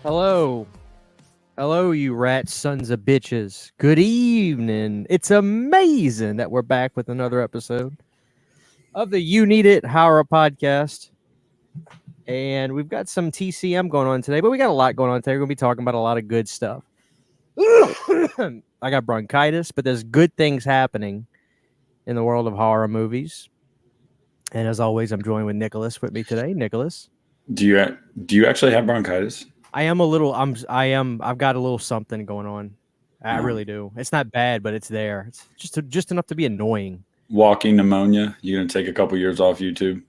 Hello. Hello, you rat sons of bitches. Good evening. It's amazing that we're back with another episode of the You Need It Horror podcast. And we've got some TCM going on today, but we got a lot going on today. We're going to be talking about a lot of good stuff. I got bronchitis, but there's good things happening in the world of horror movies. And as always, I'm joined with Nicholas with me today. Nicholas. Do you actually have bronchitis? I've got a little something going on. I really do. It's not bad, but it's there. It's just enough to be annoying. Walking pneumonia. You're gonna take a couple years off YouTube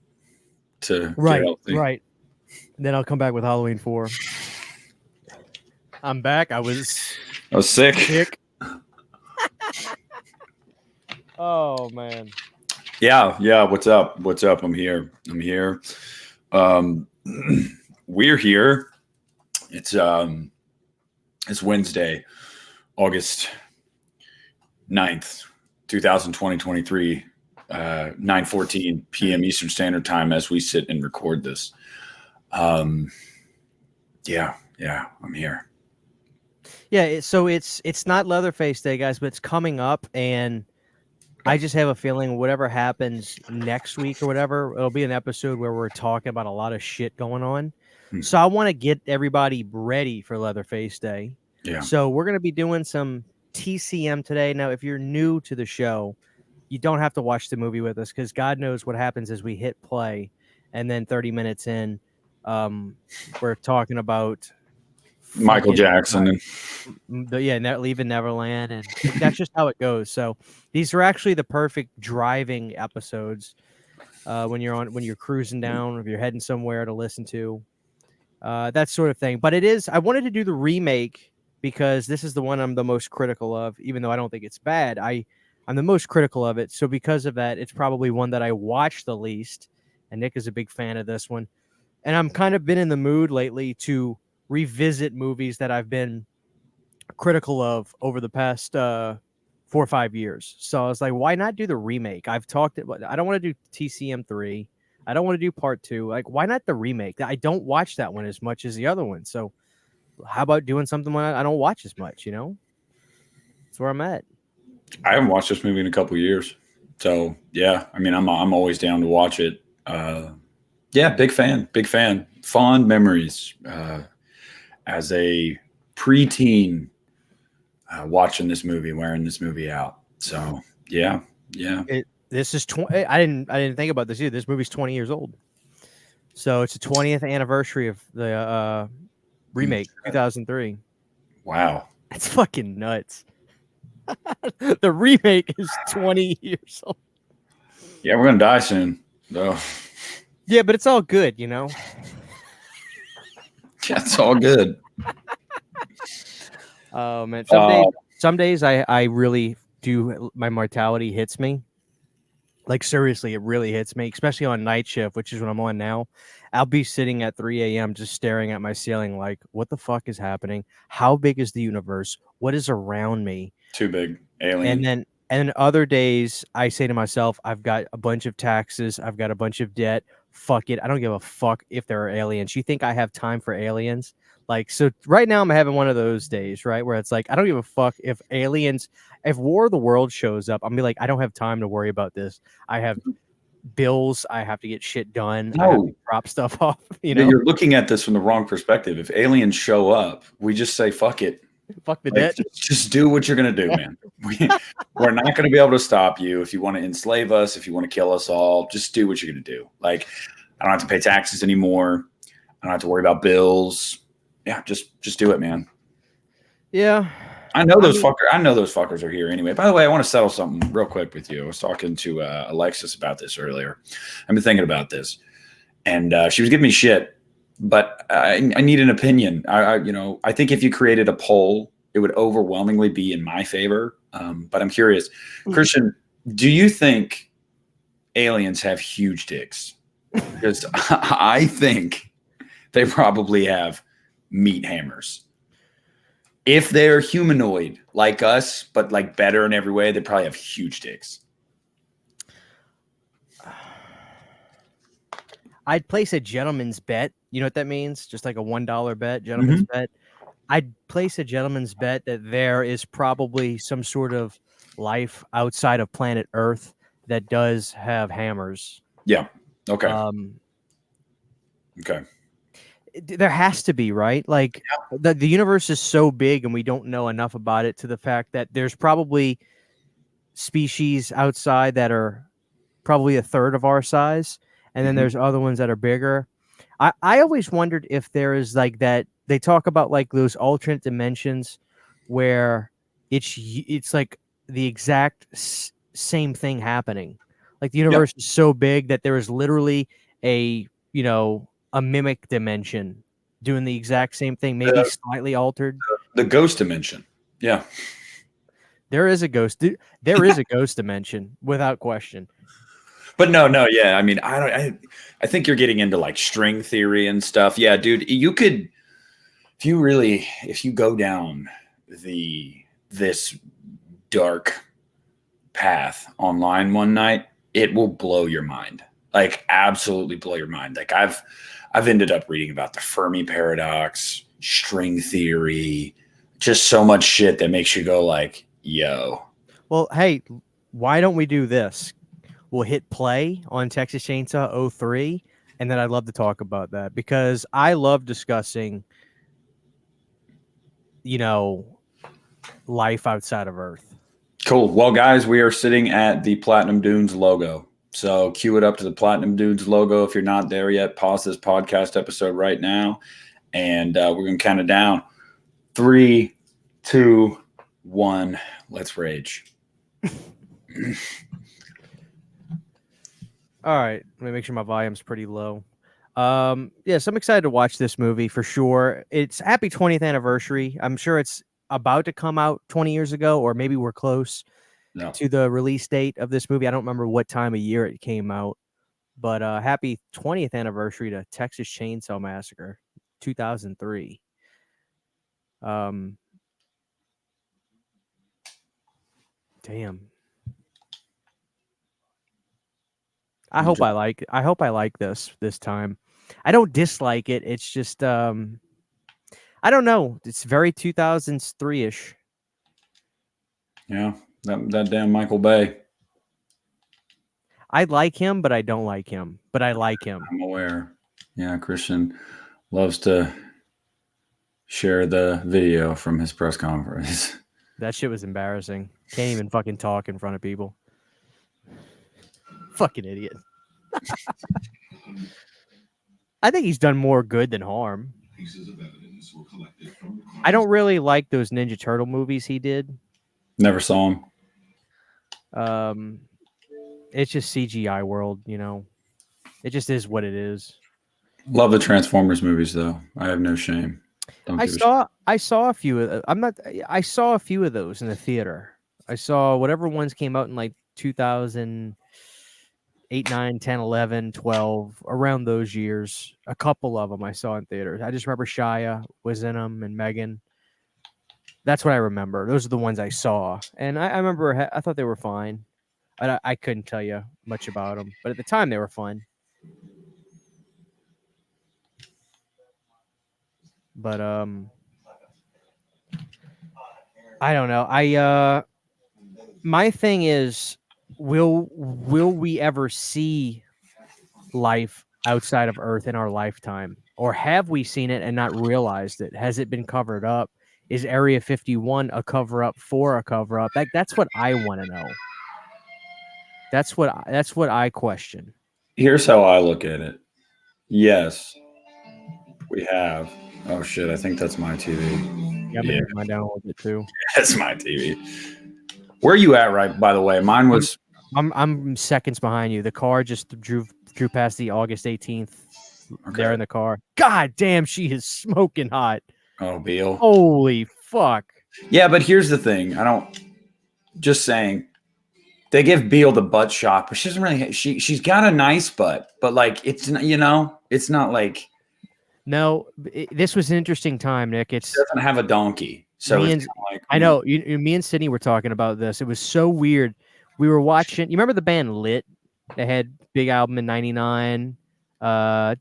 to get healthy. Right. Then I'll come back with Halloween 4. I'm back. I was sick. Oh man. Yeah. What's up? I'm here. We're here. It's Wednesday, August 9th, 2023, 9:14 p.m. Eastern Standard Time as we sit and record this. I'm here. Yeah, so it's not Leatherface Day, guys, but it's coming up, and I just have a feeling whatever happens next week or whatever, it'll be an episode where we're talking about a lot of shit going on. So I want to get everybody ready for Leatherface Day. Yeah. So we're going to be doing some TCM today. Now, if you're new to the show, you don't have to watch the movie with us because God knows what happens as we hit play. And then 30 minutes in, we're talking about Michael Jackson. Leaving Neverland. And that's just how it goes. So these are actually the perfect driving episodes when you're cruising down or if you're heading somewhere to listen to. That sort of thing. But I wanted to do the remake because this is the one I'm the most critical of, even though I don't think it's bad. I'm the most critical of it. So because of that, it's probably one that I watch the least. And Nick is a big fan of this one. And I'm kind of been in the mood lately to revisit movies that I've been critical of over the past 4 or 5 years. So I was like, why not do the remake? I don't want to do TCM 3. I don't want to do part 2. Like, why not the remake? I don't watch that one as much as the other one. So how about doing something when I don't watch as much, That's where I'm at. I haven't watched this movie in a couple years. So, yeah, I mean, I'm always down to watch it. Big fan. Fond memories as a preteen watching this movie, wearing this movie out. So, yeah. This is 20. I didn't think about this either. This movie's 20 years old. So it's the 20th anniversary of the remake, 2003. Wow. That's fucking nuts. The remake is 20 years old. Yeah, we're going to die soon, though. Yeah, but it's all good, Yeah, it's all good. Oh, man. Some days I really do, my mortality hits me. Like, seriously, it really hits me, especially on night shift, which is what I'm on now. I'll be sitting at 3 a.m. just staring at my ceiling like, what the fuck is happening? How big is the universe? What is around me? Too big. Alien. And then other days, I say to myself, I've got a bunch of taxes. I've got a bunch of debt. Fuck it. I don't give a fuck if there are aliens. You think I have time for aliens? Like, so right now I'm having one of those days, right? Where it's like, I don't give a fuck if War of the World shows up. I'm be like, I don't have time to worry about this. I have bills. I have to get shit done. I have to drop stuff off. You're looking at this from the wrong perspective. If aliens show up, we just say, fuck it. Fuck the debt. Just do what you're going to do, man. We're not going to be able to stop you. If you want to enslave us, if you want to kill us all, just do what you're going to do. Like, I don't have to pay taxes anymore. I don't have to worry about bills. Yeah, just do it, man. Yeah. I know those fuckers are here anyway. By the way, I want to settle something real quick with you. I was talking to Alexis about this earlier. I've been thinking about this, and she was giving me shit, but I need an opinion. I think if you created a poll, it would overwhelmingly be in my favor. But I'm curious, Christian, do you think aliens have huge dicks? Because I think they probably have meat hammers. If they're humanoid like us, but like better in every way, they probably have huge dicks. I'd place a gentleman's bet. You know what that means? Just like a $1 bet, gentleman's bet. I'd place a gentleman's bet that there is probably some sort of life outside of planet Earth that does have hammers. Yeah. Okay. Okay. There has to be, right? Like the universe is so big and we don't know enough about it to the fact that there's probably species outside that are probably a third of our size, and then there's other ones that are bigger. I always wondered if there is like that. They talk about like those alternate dimensions where it's like the exact same thing happening. Like the universe is so big that there is literally a a mimic dimension doing the exact same thing, maybe slightly altered. The ghost dimension. Yeah. There is a ghost. There is a ghost dimension without question. But no, yeah. I mean, I think you're getting into like string theory and stuff. Yeah, dude, you could, if you go down this dark path online one night, it will blow your mind. Like absolutely blow your mind. Like I've ended up reading about the Fermi paradox, string theory, just so much shit that makes you go like, yo. Well, hey, why don't we do this? We'll hit play on Texas Chainsaw 03, and then I'd love to talk about that because I love discussing, life outside of Earth. Cool. Well, guys, we are sitting at the Platinum Dunes logo. So cue it up to the Platinum Dunes logo. If you're not there yet, pause this podcast episode right now. And we're going to count it down. 3, 2, 1. Let's rage. All right. Let me make sure my volume's pretty low. Yes, I'm excited to watch this movie for sure. It's happy 20th anniversary. I'm sure it's about to come out 20 years ago, or maybe we're close to the release date of this movie. I don't remember what time of year it came out, but happy 20th anniversary to Texas Chainsaw Massacre 2003. Damn. I hope I like this time. I don't dislike it. It's just I don't know. It's very 2003-ish. Yeah, that damn Michael Bay. I like him, but I don't like him. But I like him. I'm aware. Yeah, Christian loves to share the video from his press conference. That shit was embarrassing. Can't even fucking talk in front of people. Fucking idiot. I think he's done more good than harm. I don't really like those Ninja Turtle movies he did. Never saw him. It's just CGI world, It just is what it is. Love the Transformers movies, though. I have no shame. I saw a few of. I saw a few of those in the theater. I saw whatever ones came out in like 2008, 9, 10, 11, 12, around those years. A couple of them I saw in theaters. I just remember Shia was in them and Megan. That's what I remember. Those are the ones I saw, and I remember I thought they were fine. I couldn't tell you much about them, but at the time they were fun. But I don't know. My thing is, will we ever see life outside of Earth in our lifetime, or have we seen it and not realized it? Has it been covered up? Is Area 51 a cover up for a cover up? That's what I want to know. That's what I question. Here's how I look at it. Yes, we have. Oh shit! I think that's my TV. Yeah, I'm gonna turn mine down a little bit too. That's my TV. Where are you at, right? By the way, mine was. I'm seconds behind you. The car just drew past the August 18th. Okay. There in the car. God damn, she is smoking hot. Oh, Beal. Holy fuck. Yeah, but here's the thing. Just saying. They give Beal the butt shot, but she doesn't really. She's got a nice butt, but like it's it's not like. No, this was an interesting time, Nick. It doesn't have a donkey, so I know. Me and Sydney were talking about this. It was so weird. We were watching. You remember the band Lit? They had big album in '99. Oh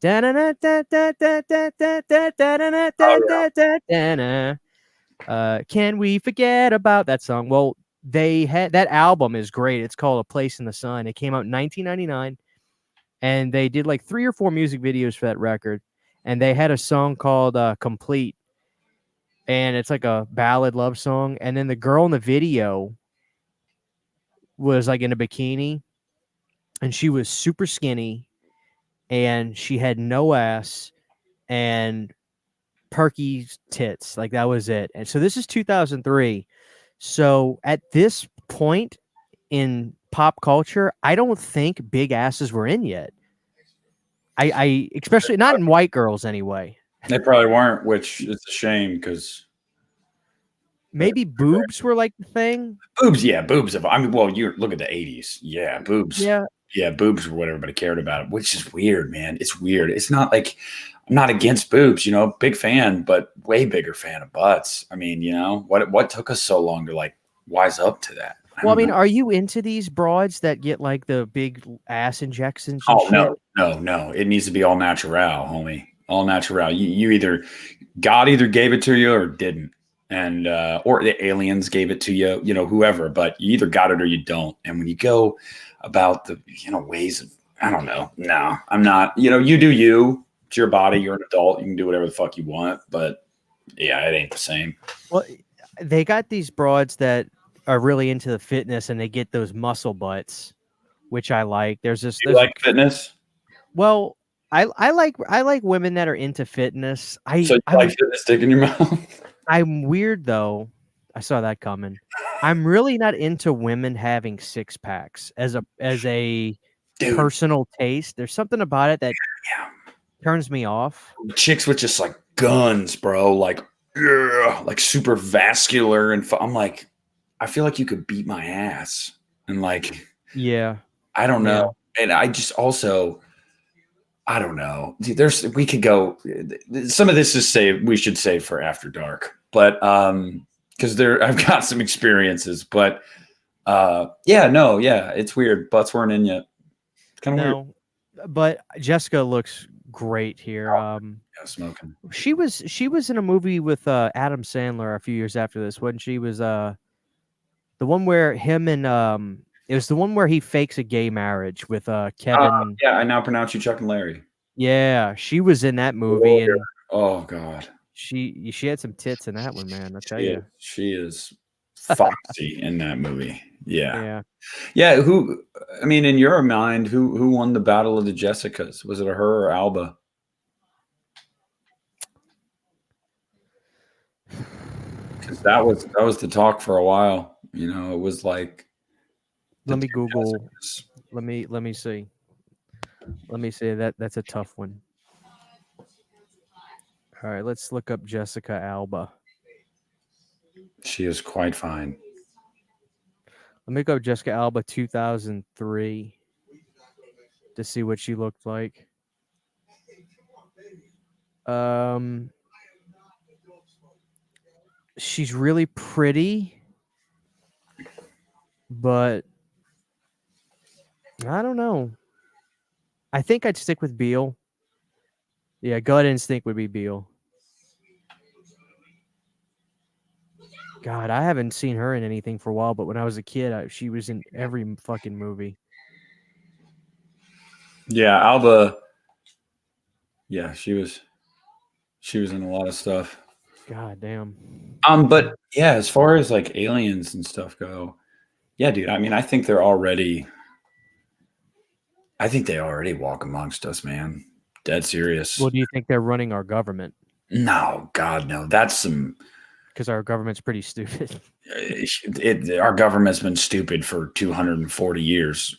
Can we forget about that song? Well, they had that album is great. It's called A Place in the Sun. It came out in 1999, and they did like 3 or 4 music videos for that record. And they had a song called Complete, and it's like a ballad love song. And then the girl in the video was like in a bikini, and she was super skinny, and she had no ass and perky tits. Like that was it. And so this is 2003. So at this point in pop culture, I don't think big asses were in yet. I especially not in white girls anyway. they probably weren't, which is a shame because Maybe boobs were like the thing. boobs, yeah, boobs. I mean, well, you look at the '80s, yeah, boobs, Yeah. yeah, boobs were what everybody cared about, which is weird, man. It's weird. It's not like I'm not against boobs, big fan, but way bigger fan of butts. I mean, what took us so long to like wise up to that? I Well, I don't mean, know. are you into these broads that get like the big ass injections and Oh shit? no. It needs to be all natural, homie. All natural. You either God either gave it to you or didn't. And or the aliens gave it to you, whoever, but you either got it or you don't. And when you go about the ways of I don't know. No, I'm not, you do you. It's your body, you're an adult, you can do whatever the fuck you want, but yeah, it ain't the same. Well, they got these broads that are really into the fitness, and they get those muscle butts, which I like. Do you like fitness? Well, I like women that are into fitness. So you like fitness dick in your mouth? I'm weird though. I saw that coming. I'm really not into women having six packs as a Dude, personal taste. There's something about it that yeah. turns me off. Chicks with just like guns, bro, like yeah, like super vascular and I'm like, I feel like you could beat my ass, and like Yeah, I don't yeah. know, and I just also I don't know. There's we could go. Some of this is we should save for after dark, but because I've got some experiences, but yeah, it's weird. Butts weren't in yet. It's kind of weird. No, but Jessica looks great here. Yeah, smoking. She was in a movie with Adam Sandler a few years after this when she was the one where him and it was the one where he fakes a gay marriage with Kevin. Yeah, I now pronounce you Chuck and Larry. Yeah, she was in that movie, and Oh God, she had some tits in that one, man. I tell you. she is foxy in that movie. Yeah, Yeah. yeah. Who? I mean, in your mind, who won the Battle of the Jessicas? Was it her or Alba? Because that was the talk for a while. It was like Let the me two Google. Jessicas. Let me see. Let me see. That's a tough one. All right, let's look up Jessica Alba. She is quite fine. Let me go Jessica Alba 2003 to see what she looked like. Um, she's really pretty, but I don't know. I think I'd stick with Beale. Yeah, gut instinct would be Beale. God, I haven't seen her in anything for a while, but when I was a kid, she was in every fucking movie. Yeah, Alba. Yeah, she was in a lot of stuff. God damn. But yeah, as far as like aliens and stuff go, yeah, dude. I mean, I think they already walk amongst us, man. Dead serious. Well, do you think they're running our government? No, God, no. That's some. Because our government's pretty stupid. Our government's been stupid for 240 years,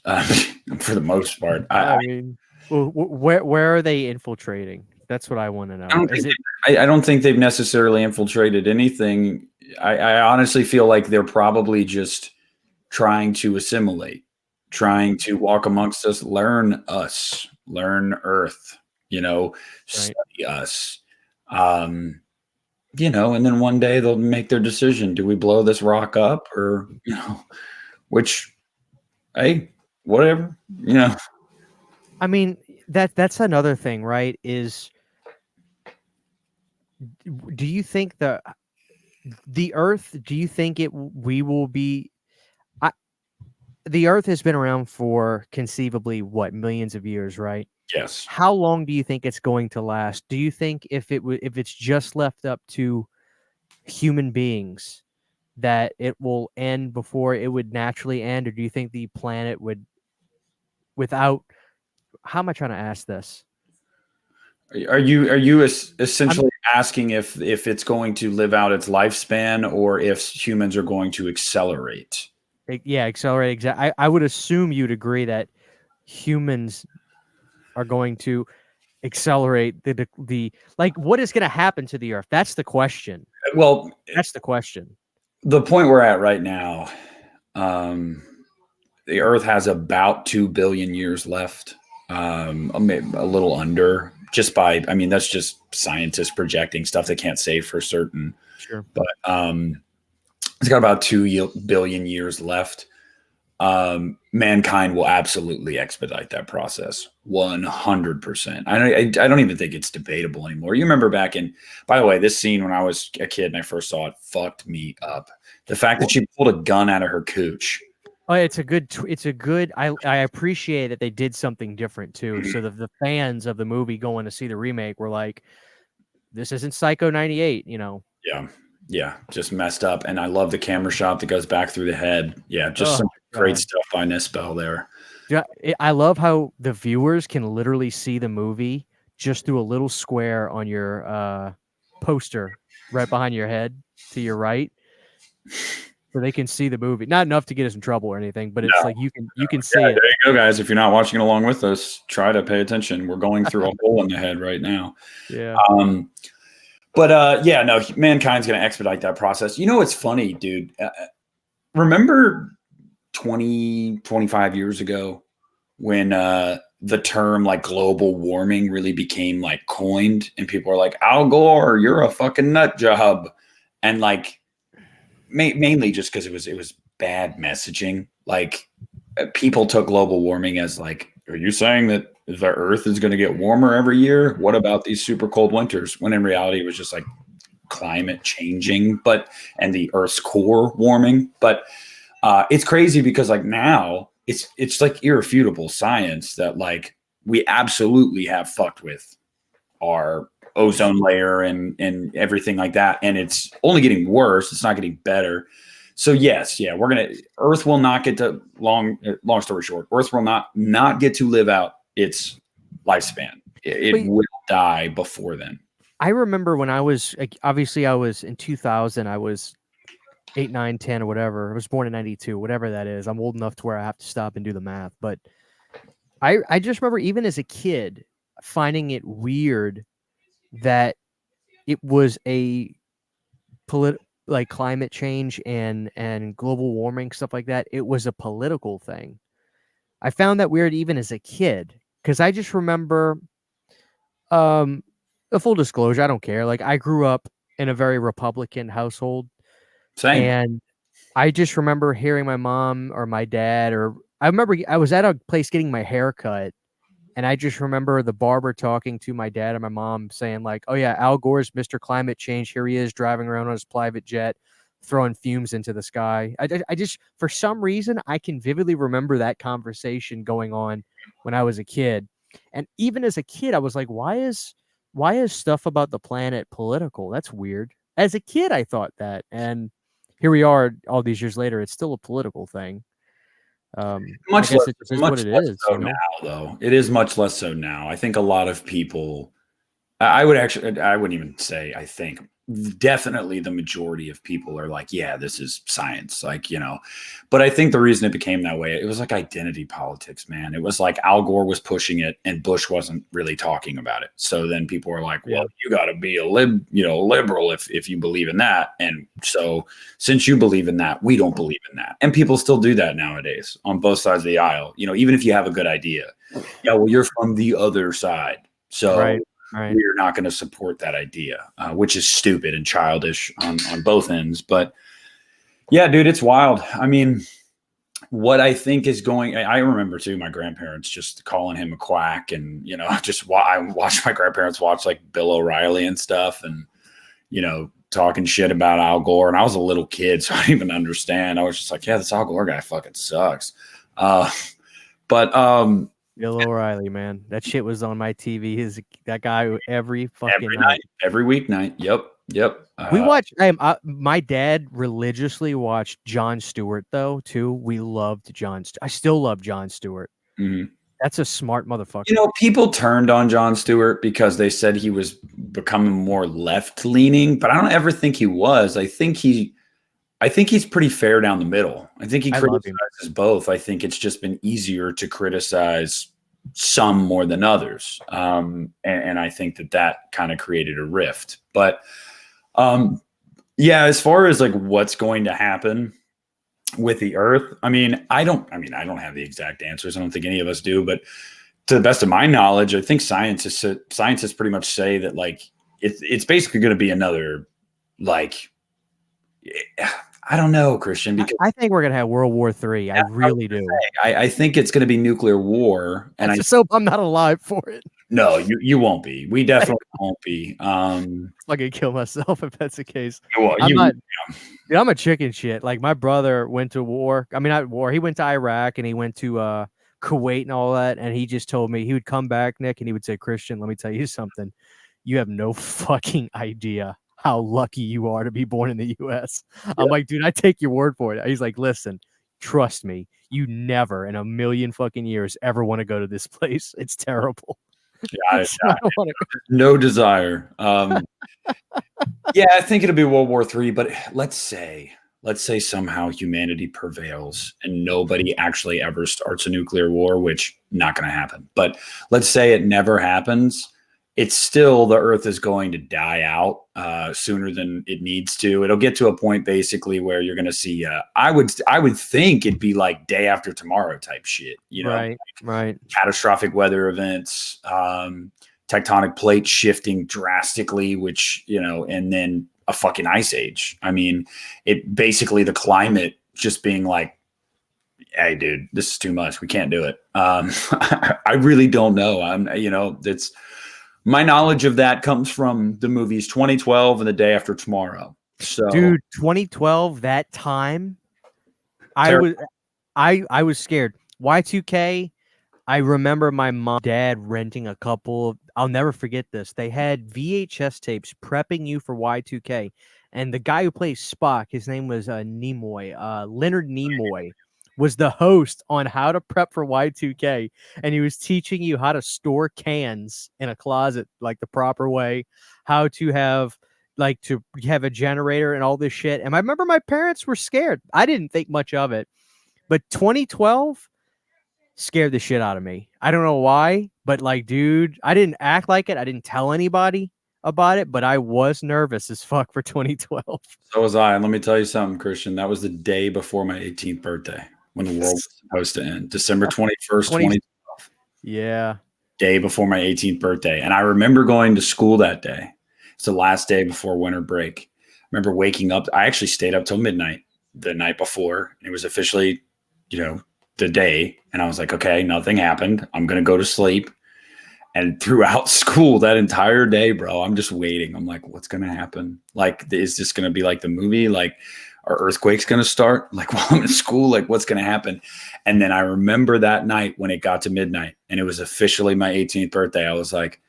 for the most part. I mean, where are they infiltrating? That's what I want to know. I don't think they've necessarily infiltrated anything. I honestly feel like they're probably just trying to assimilate, trying to walk amongst us, learn Earth, study us. And then one day they'll make their decision. Do we blow this rock up or, which, hey, whatever, I mean, that's another thing, right? Is do you think the Earth? Do you think we will be? I, the Earth has been around for conceivably what, millions of years, right? Yes. How long do you think it's going to last? Do you think if it's just left up to human beings that it will end before it would naturally end, or do you think the planet would without? How am I trying to ask this? Are you I'm essentially asking if it's going to live out its lifespan or if humans are going to accelerate? Yeah, accelerate. I would assume you'd agree that humans are going to accelerate the like what is going to happen to the Earth? That's the question. Well, That's the question. the point we're at right now, um, the Earth has about 2 billion years left, a little under. Just by, I mean, that's just scientists projecting stuff they can't say for certain. Sure. But it's got about 2 billion years left. Mankind will absolutely expedite that process 100%. I don't even think it's debatable anymore. You remember back in, by the way, this scene when I was a kid and I first saw it fucked me up. The fact that she pulled a gun out of her cooch. Oh, it's a good. It's a good. I appreciate that they did something different too. So the fans of the movie going to see the remake were like, "This isn't Psycho '98," you know. Yeah. Yeah. Just messed up. And I love the camera shot that goes back through the head. Yeah. Just Oh some great God. stuff by Nispel there. Yeah, I love how the viewers can literally see the movie just through a little square on your poster right behind your head to your right, so they can see the movie. Not enough to get us in trouble or anything, but it's No. like you can Yeah, see it. there you go, guys. If you're not watching along with us, try to pay attention. We're going through a hole in the head right now. Yeah. But yeah, no, mankind's going to expedite that process. You know, it's funny, dude. Remember 20, 25 years ago when the term like global warming really became like coined and people were like, Al Gore, you're a fucking nut job. And like, mainly just because it was bad messaging. Like people took global warming as like, are you saying that the Earth is going to get warmer every year? What about these super cold winters? When in reality, it was just like climate changing, but and the Earth's core warming. But it's crazy because like now it's like irrefutable science that like we absolutely have fucked with our ozone layer and everything like that, and it's only getting worse. It's not getting better. So yes, yeah, Earth will not get to long story short, Earth will not get to live out its lifespan. It But will die before then. I remember when I was like, obviously I was in 2000. I was 8, 9, 10, or whatever. I was born in 92, whatever that is. I'm old enough to where I have to stop and do the math. But I just remember even as a kid finding it weird that it was a like climate change and global warming, stuff like that. It was a political thing. I found that weird even as a kid because I just remember, um, a full disclosure, I don't care. Like I grew up in a very Republican household, Same. and I just remember hearing my mom or my dad, or I remember I was at a place getting my hair cut, and I just remember the barber talking to my dad and my mom saying like, "Oh yeah, Al Gore's Mr. Climate Change. Here he is driving around on his private jet, throwing fumes into the sky." I just for some reason I can vividly remember that conversation going on when I was a kid, and even as a kid I was like, why is stuff about the planet political? That's weird. As a kid, I thought that, and here we are all these years later. It's still a political thing. I Much guess less, it just is what much it less is, so you now, know. though. It is much less so now. I think a lot of people. I would actually. I wouldn't even say. I think definitely the majority of people are like, yeah, this is science, like But I think the reason it became that way, it was like identity politics, man. It was like Al Gore was pushing it, and Bush wasn't really talking about it. So then people were like, well, Yeah. you got to be a liberal if you believe in that. And so since you believe in that, we don't believe in that. And people still do that nowadays on both sides of the aisle. Even if you have a good idea, yeah, well, you're from the other side, so Right. Right. we're not going to support that idea, which is stupid and childish on both ends. But yeah, dude, it's wild. I mean, what I think is going, I remember too, my grandparents just calling him a quack, and just I watched my grandparents watch like Bill O'Reilly and stuff, and talking shit about Al Gore. And I was a little kid, so I didn't even understand. I was just like, yeah, this Al Gore guy fucking sucks. But Bill O'Reilly, man, that shit was on my TV. That guy every fucking night, every weeknight. Yep. We watched. My dad religiously watched Jon Stewart though too. We loved Jon. I still love Jon Stewart. Mm-hmm. That's a smart motherfucker. People turned on Jon Stewart because they said he was becoming more left leaning, but I don't ever think he was. I think he's pretty fair down the middle. I think he criticizes both. I think it's just been easier to criticize some more than others. And I think that kind of created a rift. But as far as like what's going to happen with the Earth, I don't have the exact answers. I don't think any of us do, but to the best of my knowledge, I think scientists pretty much say that like it's basically going to be another, like, I don't know, Christian, because I think we're gonna have World War III. I really do. I think it's going to be nuclear war, and I just hope I'm not alive for it. No, you won't be. We definitely won't be. I'm gonna kill myself if that's the case. Well, I'm a chicken shit. Like my brother went to war. I mean, not war. He went to Iraq and he went to Kuwait and all that. And he just told me he would come back, Nick, and he would say, "Christian, let me tell you something. You have no fucking idea how lucky you are to be born in the U.S." Yeah. I'm like, dude, I take your word for it. He's like, listen, trust me, you never in a million fucking years ever want to go to this place. It's terrible. Yeah, no desire. I think it'll be World War III, but let's say somehow humanity prevails and nobody actually ever starts a nuclear war, which not going to happen. But let's say it never happens. It's still, the Earth is going to die out sooner than it needs to. It'll get to a point basically where you're going to see. I would think it'd be like day after tomorrow type shit. Right. Catastrophic weather events, tectonic plates shifting drastically, which and then a fucking ice age. I mean, it basically the climate just being like, hey, dude, this is too much. We can't do it. I really don't know. It's. My knowledge of that comes from the movies 2012 and The Day After Tomorrow. So, dude, 2012, that time, I was scared. Y2K, I remember my mom and dad renting a couple. I'll never forget this. They had VHS tapes prepping you for Y2K. And the guy who plays Spock, his name was Nimoy, Leonard Nimoy, was the host on how to prep for Y2K. And he was teaching you how to store cans in a closet, like the proper way, how to have a generator and all this shit. And I remember my parents were scared. I didn't think much of it, but 2012 scared the shit out of me. I don't know why, but like, dude, I didn't act like it. I didn't tell anybody about it, but I was nervous as fuck for 2012. So was I. And let me tell you something, Christian. That was the day before my 18th birthday, when the world was supposed to end. December 21st, 2012. Yeah. Day before my 18th birthday. And I remember going to school that day. It's the last day before winter break. I remember waking up. I actually stayed up till midnight the night before. It was officially, the day. And I was like, okay, nothing happened. I'm going to go to sleep. And throughout school that entire day, bro, I'm just waiting. I'm like, what's going to happen? Like, is this going to be like the movie? Like, are earthquakes going to start? Like, while I'm in school, like, what's going to happen? And then I remember that night when it got to midnight and it was officially my 18th birthday. I was like,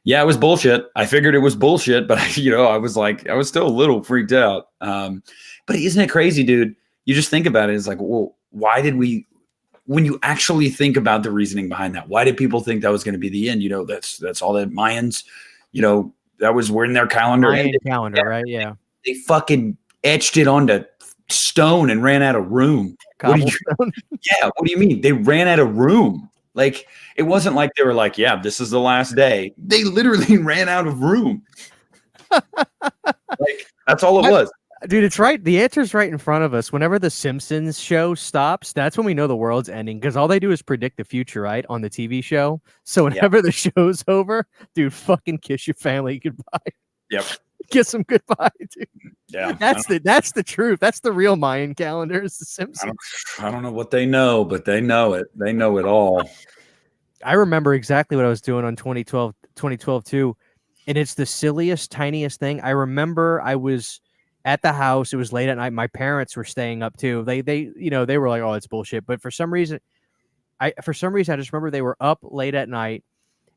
yeah, it was bullshit. I figured it was bullshit, but I was still a little freaked out. But isn't it crazy, dude? You just think about it. It's like, well, why did we, when you actually think about the reasoning behind that, why did people think that was going to be the end? That's all the Mayans, that was in their calendar. Mayan calendar, right? Yeah. They fucking etched it onto stone and ran out of room. What do you mean? They ran out of room. Like, it wasn't like they were like, yeah, this is the last day. They literally ran out of room. Like, that's all it was. Dude, it's right. The answer's right in front of us. Whenever the Simpsons show stops, that's when we know the world's ending, because all they do is predict the future, right, on the TV show. So whenever the show's over, dude, fucking kiss your family goodbye. Yep. Kiss them goodbye, dude. Yeah, That's the truth. That's the real Mayan calendar. Is the Simpsons. I don't know what they know, but they know it. They know it all. I remember exactly what I was doing on 2012 too. And it's the silliest, tiniest thing. I remember I was at the house. It was late at night. My parents were staying up too. They were like, "Oh, it's bullshit." But for some reason, I just remember they were up late at night,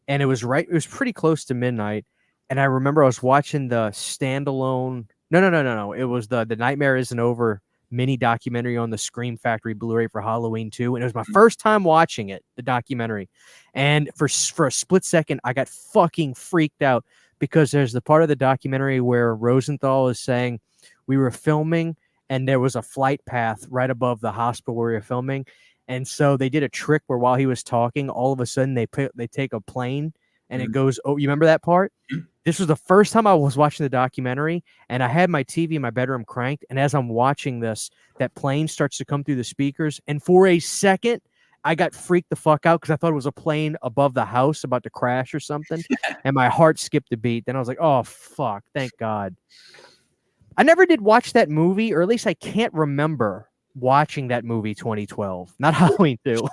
and it was pretty close to midnight. And I remember I was watching the standalone. No. It was the Nightmare Isn't Over mini documentary on the Scream Factory Blu-ray for Halloween 2, and it was my first time watching it, the documentary. And for a split second, I got fucking freaked out because there's the part of the documentary where Rosenthal is saying we were filming and there was a flight path right above the hospital where we were filming. And so they did a trick where while he was talking, all of a sudden they take a plane and it goes, oh, you remember that part? This was the first time I was watching the documentary, and I had my TV in my bedroom cranked. And as I'm watching this, that plane starts to come through the speakers. And for a second, I got freaked the fuck out because I thought it was a plane above the house about to crash or something. And my heart skipped a beat. Then I was like, oh, fuck. Thank God. I never did watch that movie, or at least I can't remember watching that movie 2012. Not Halloween 2.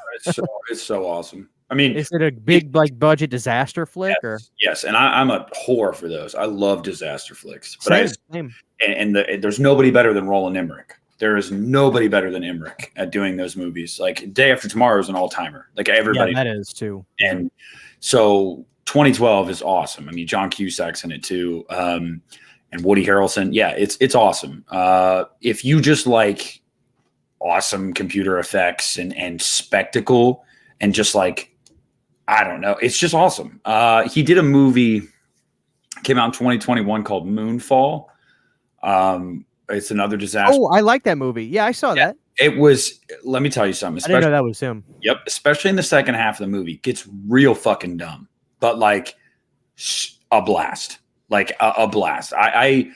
It's so awesome. I mean, is it a big budget disaster flick? Yes, and I'm a whore for those. I love disaster flicks. But same. There's nobody better than Roland Emmerich. There is nobody better than Emmerich at doing those movies. Like Day After Tomorrow is an all-timer. Like everybody. Yeah, that is too. And so 2012 is awesome. I mean, John Cusack's in it too. And Woody Harrelson. Yeah, it's awesome. If you just like awesome computer effects and spectacle and just like, I don't know. It's just awesome. He did a movie, came out in 2021 called Moonfall. It's another disaster. Oh, I like that movie. Yeah, I saw that. It was, let me tell you something. I didn't know that was him. Yep. Especially in the second half of the movie. It gets real fucking dumb. But like a blast. Like a blast. I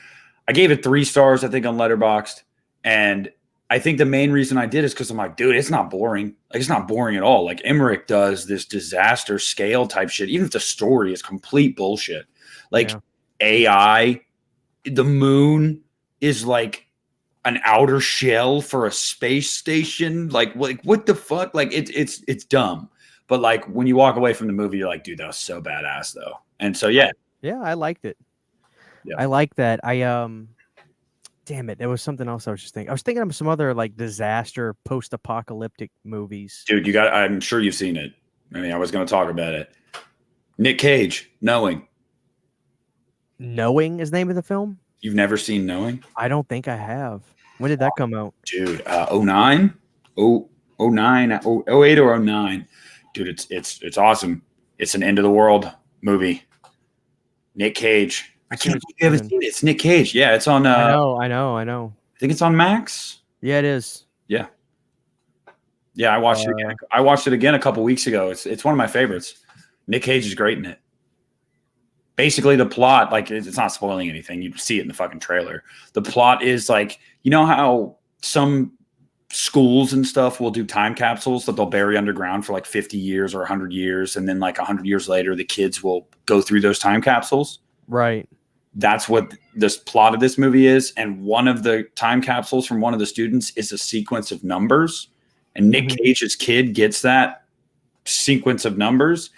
gave it 3 stars, I think, on Letterboxd. And I think the main reason I did is because I'm like, dude, it's not boring. Like, it's not boring at all. Like, Emmerich does this disaster scale type shit, even if the story is complete bullshit. Like, AI, the moon is like an outer shell for a space station. Like what the fuck? Like, it's dumb. But like, when you walk away from the movie, you're like, dude, that was so badass, though. And so, yeah. Yeah, I liked it. Yeah. I like that. Damn it, there was something else I was just thinking. I was thinking of some other like disaster post-apocalyptic movies. Dude, I'm sure you've seen it. I mean, I was going to talk about it. Nick Cage, Knowing. Knowing is the name of the film? You've never seen Knowing? I don't think I have. When did that come out? Dude, 09? 09, 08 or 09. Dude, it's awesome. It's an end of the world movie. Nick Cage. I can't believe you haven't seen it. It's Nick Cage. Yeah, it's on. I know. I think it's on Max. Yeah, it is. Yeah. Yeah, I watched it again. I watched it again a couple weeks ago. It's one of my favorites. Nick Cage is great in it. Basically, the plot, like, it's not spoiling anything. You see it in the fucking trailer. The plot is like, you know how some schools and stuff will do time capsules that they'll bury underground for like 50 years or 100 years, and then like 100 years later, the kids will go through those time capsules. Right. That's what this plot of this movie is. And one of the time capsules from one of the students is a sequence of numbers. And Nick Cage's kid gets that sequence of numbers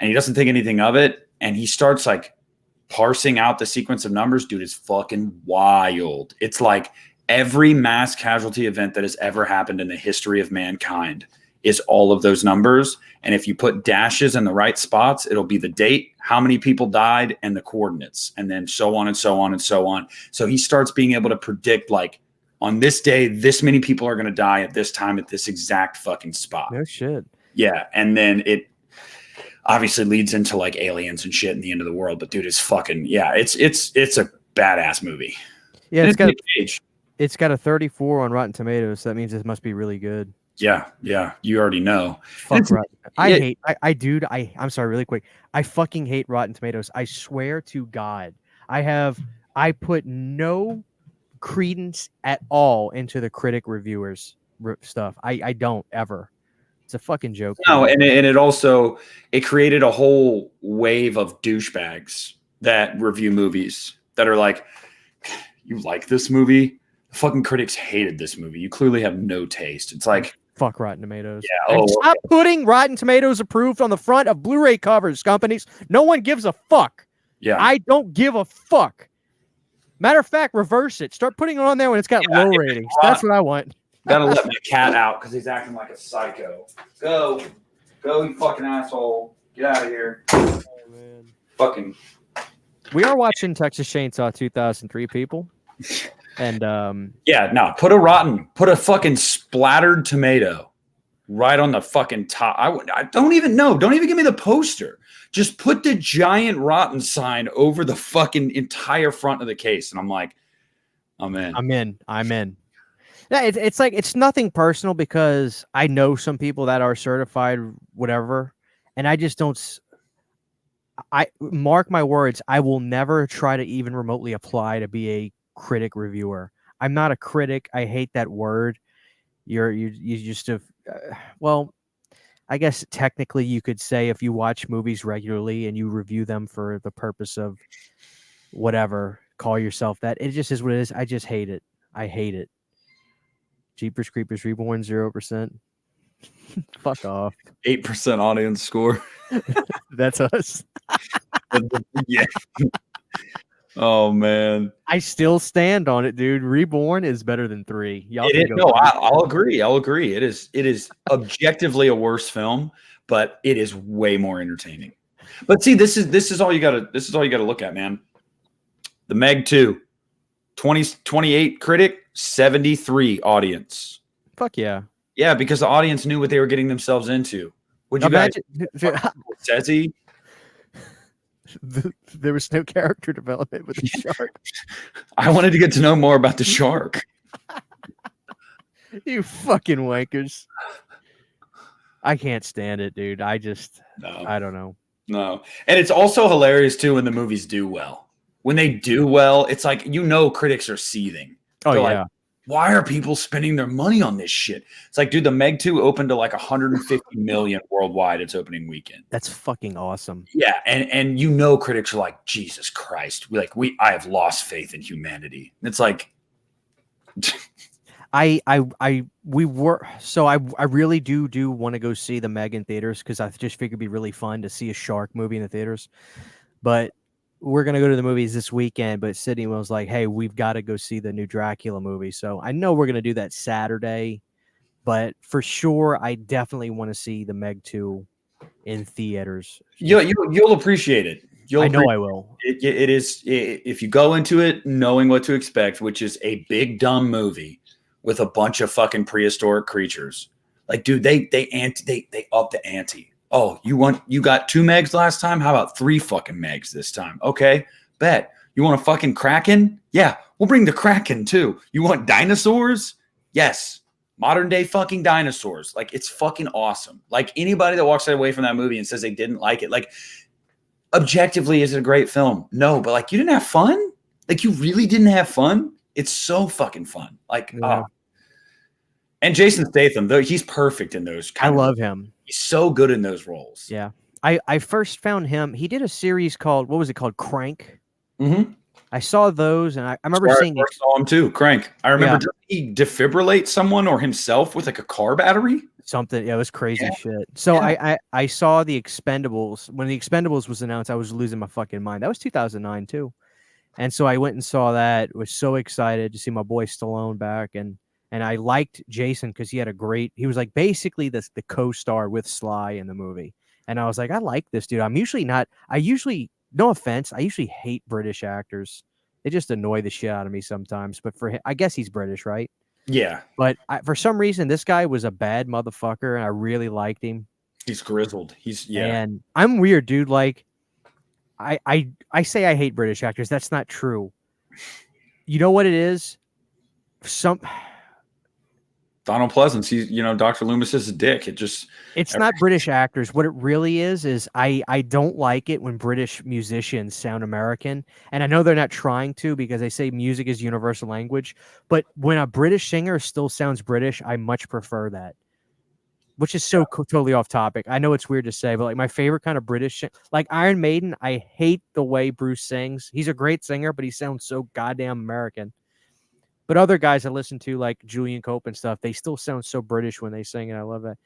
and he doesn't think anything of it. And he starts like parsing out the sequence of numbers. Dude, it's fucking wild. It's like every mass casualty event that has ever happened in the history of mankind is all of those numbers. And if you put dashes in the right spots, it'll be the date, how many people died, and the coordinates, and then so on and so on and so on. So he starts being able to predict, like, on this day, this many people are going to die at this time at this exact fucking spot. No shit. Yeah. And then it obviously leads into like aliens and shit in the end of the world. But dude, it's fucking, yeah, it's a badass movie. Yeah, it's got a 34 on Rotten Tomatoes. So that means it must be really good. Yeah, you already know. Fuck I'm sorry, really quick. I fucking hate Rotten Tomatoes. I swear to God. I put no credence at all into the critic reviewers stuff. I don't ever. It's a fucking joke. No, and it created a whole wave of douchebags that review movies that are like, you like this movie? The fucking critics hated this movie. You clearly have no taste. It's like, fuck Rotten Tomatoes. Yeah, And stop putting Rotten Tomatoes approved on the front of Blu-ray covers, companies. No one gives a fuck. yeah. I don't give a fuck. Matter of fact, reverse it. Start putting it on there when it's got low ratings. That's what I want. Gotta let my cat out because he's acting like a psycho. Go, you fucking asshole. Get out of here. Oh, man. Fucking. We are watching Texas Chainsaw 2003, people. And yeah, no, put a fucking splattered tomato right on the fucking top. I don't even know. Don't even give me the poster. Just put the giant rotten sign over the fucking entire front of the case. And I'm like, I'm in. I'm in. Yeah, it's like, it's nothing personal because I know some people that are certified whatever, and I just don't. I mark my words, I will never try to even remotely apply to be a critic reviewer. I'm not a critic. I hate that word. You just have well, I guess technically you could say if you watch movies regularly and you review them for the purpose of whatever, call yourself that. It just is what it is. I just hate it. I hate it. Jeepers Creepers Reborn 0%. Fuck off. 8% audience score. That's us. Yeah. Oh man. I still stand on it, dude. Reborn is better than 3. Y'all It can is, go. no, I'll agree. I'll agree. It is objectively a worse film, but it is way more entertaining. But see, this is all you gotta look at, man. The Meg 2, 28 critic, 73 audience. Fuck yeah. Yeah, because the audience knew what they were getting themselves into. Would you imagine? Says he? There was no character development with the shark. I wanted to get to know more about the shark. You fucking wankers. I can't stand it, dude. I don't know. No. And it's also hilarious too when the movies do well. When they do well, it's like, critics are seething. Oh, They're yeah. like, why are people spending their money on this shit? It's like, dude, the Meg 2 opened to like 150 million worldwide its opening weekend. That's fucking awesome. Yeah, and critics are like, Jesus Christ. I have lost faith in humanity. And it's like I really do want to go see the Meg in theaters because I just figured it'd be really fun to see a shark movie in the theaters. But we're going to go to the movies this weekend, but Sydney was like, hey, we've got to go see the new Dracula movie. So I know we're going to do that Saturday, but for sure, I definitely want to see the Meg 2 in theaters. You'll appreciate it. I know I will. It is, if you go into it knowing what to expect, which is a big, dumb movie with a bunch of fucking prehistoric creatures. Like, dude, they up the ante. Oh, you got 2 megs last time? How about 3 fucking megs this time? Okay, bet. You want a fucking Kraken? Yeah, we'll bring the Kraken too. You want dinosaurs? Yes. Modern day fucking dinosaurs. Like, it's fucking awesome. Like, anybody that walks away from that movie and says they didn't like it, like, objectively, is it a great film? No, but like, you didn't have fun? Like, you really didn't have fun? It's so fucking fun. Like, yeah. And Jason Statham, though, he's perfect in those. I love him. He's so good in those roles. Yeah. I first found him. He did a series called, what was it called? Crank. Mm-hmm. I saw those, and I remember seeing. I saw him too. Crank. I remember. Did he defibrillate someone or himself with like a car battery? Something. Yeah, it was crazy shit. So I saw the Expendables. When the Expendables was announced, I was losing my fucking mind. That was 2009 too. And so I went and saw that. Was so excited to see my boy Stallone back, and I liked Jason because he was like basically the co-star with Sly in the movie. And I was like, I like this dude. No offense, I usually hate British actors. They just annoy the shit out of me sometimes. But for him, I guess he's British, right? Yeah. But for some reason, this guy was a bad motherfucker, and I really liked him. He's grizzled. And I'm weird, dude. Like, I say I hate British actors. That's not true. You know what it is? Donald Pleasance, Dr. Loomis is a dick. It's not British actors. What it really is I don't like it when British musicians sound American. And I know they're not trying to because they say music is universal language. But when a British singer still sounds British, I much prefer that. which is so totally off topic. I know it's weird to say, but like my favorite kind of British, like Iron Maiden, I hate the way Bruce sings. He's a great singer, but he sounds so goddamn American. But other guys I listen to, like Julian Cope and stuff, they still sound so British when they sing, and I love that.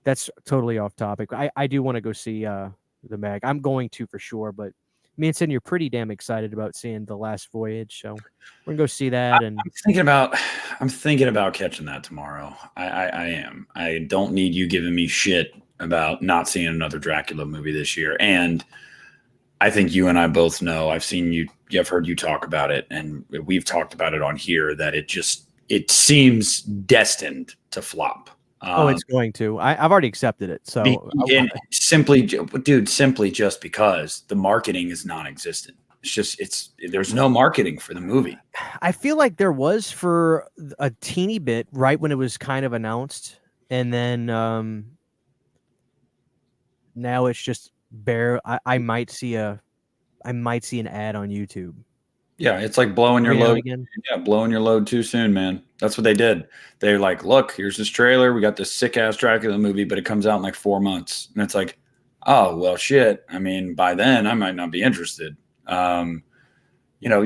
That's totally off topic. I do want to go see the Meg. I'm going to for sure, but me and Sydney are pretty damn excited about seeing The Last Voyage, so we're gonna go see that. And I'm thinking about catching that tomorrow. I am. I don't need you giving me shit about not seeing another Dracula movie this year. And I think you and I both know, I've seen you, I've heard you talk about it, and we've talked about it on here, that it seems destined to flop. it's going to. I've already accepted it. So simply just because the marketing is non-existent. There's no marketing for the movie. I feel like there was for a teeny bit right when it was kind of announced, and then now it's just bare. I might see an ad on YouTube. Yeah, it's like blowing your load again. Yeah, blowing your load too soon, man. That's what they did. They're like, look, here's this trailer. We got this sick ass Dracula movie, but it comes out in like 4 months. And it's like, oh, well, shit. I mean, by then I might not be interested. You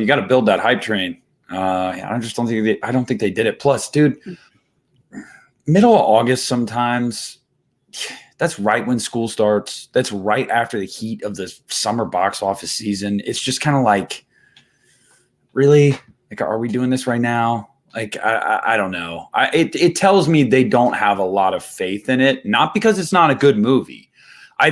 got to build that hype train. I just don't think I don't think they did it. Plus, dude, middle of August sometimes, that's right when school starts. That's right after the heat of the summer box office season. It's just kind of like, really? Like, are we doing this right now? Like, I don't know. It tells me they don't have a lot of faith in it. Not because it's not a good movie. I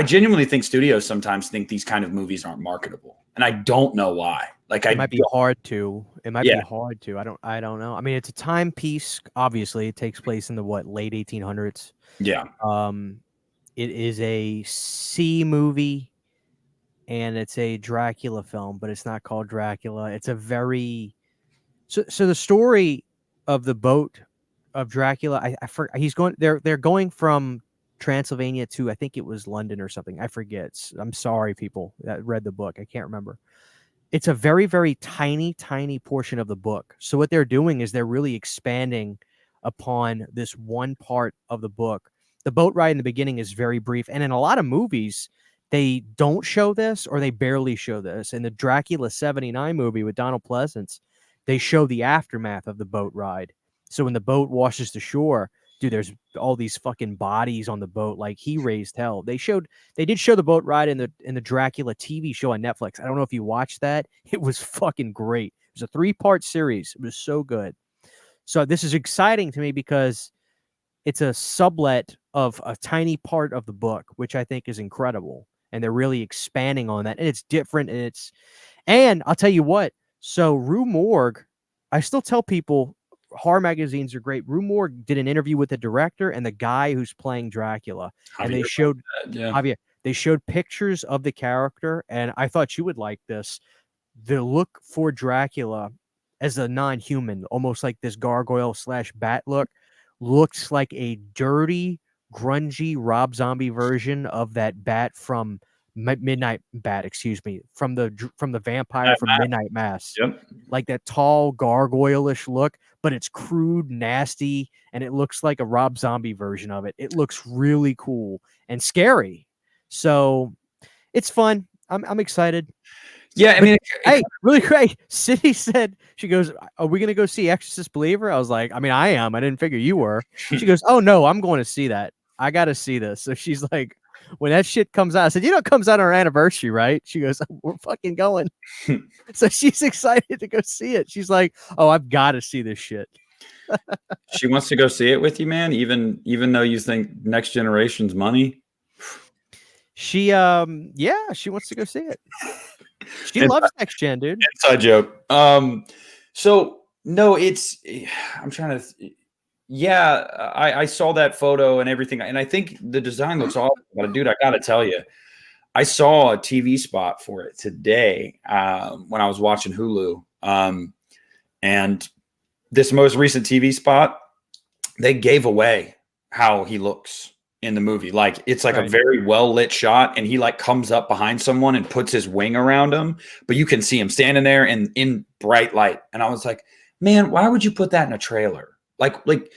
genuinely think studios sometimes think these kind of movies aren't marketable, and I don't know why. Like, it might be hard to. It might be hard to. I don't know. I mean, it's a timepiece. Obviously, it takes place in the late 1800s. Yeah. It is a sea movie. And it's a Dracula film, but it's not called Dracula. It's a very so the story of the boat of Dracula. I forget. They're going from Transylvania to, I think it was London or something. I forget. I'm sorry, people that read the book. I can't remember. It's a very, very tiny portion of the book. So what they're doing is they're really expanding upon this one part of the book. The boat ride in the beginning is very brief, and in a lot of movies, they don't show this, or they barely show this. In the Dracula 79 movie with Donald Pleasance, they show the aftermath of the boat ride. So when the boat washes to shore, dude, there's all these fucking bodies on the boat. Like, he raised hell. They did show the boat ride in the Dracula TV show on Netflix. I don't know if you watched that. It was fucking great. It was a 3-part series. It was so good. So this is exciting to me because it's a sublet of a tiny part of the book, which I think is incredible. And they're really expanding on that. And it's different. And I'll tell you what. So Rue Morgue, I still tell people horror magazines are great. Rue Morgue did an interview with the director and the guy who's playing Dracula. And they showed Javier. They showed pictures of the character. And I thought you would like this. The look for Dracula as a non-human, almost like this gargoyle / bat look, looks like a dirty, grungy Rob Zombie version of that bat from Midnight Bat, from the vampire from Midnight Mass. Yep. Like that tall, gargoyle-ish look, but it's crude, nasty, and it looks like a Rob Zombie version of it. It looks really cool and scary. So it's fun. I'm excited. Yeah, I mean, hey, really great. City said, she goes, are we going to go see Exorcist Believer? I was like, I mean, I am. I didn't figure you were. She goes, oh, no, I'm going to see that. I got to see this. So she's like, when that shit comes out, I said, it comes out on our anniversary, right? She goes, we're fucking going. So she's excited to go see it. She's like, oh, I've got to see this shit. She wants to go see it with you, man, even though you think Next Generation's money. She, she wants to go see it. She loves Next Gen, dude. Inside joke. So no, I'm trying to. Yeah, I saw that photo and everything, and I think the design looks awesome. But dude, I gotta tell you, I saw a TV spot for it today when I was watching Hulu, and this most recent TV spot, they gave away how he looks in the movie. Like, it's like a very well lit shot, and he like comes up behind someone and puts his wing around him, but you can see him standing there and in bright light. And I was like, man, why would you put that in a trailer? Like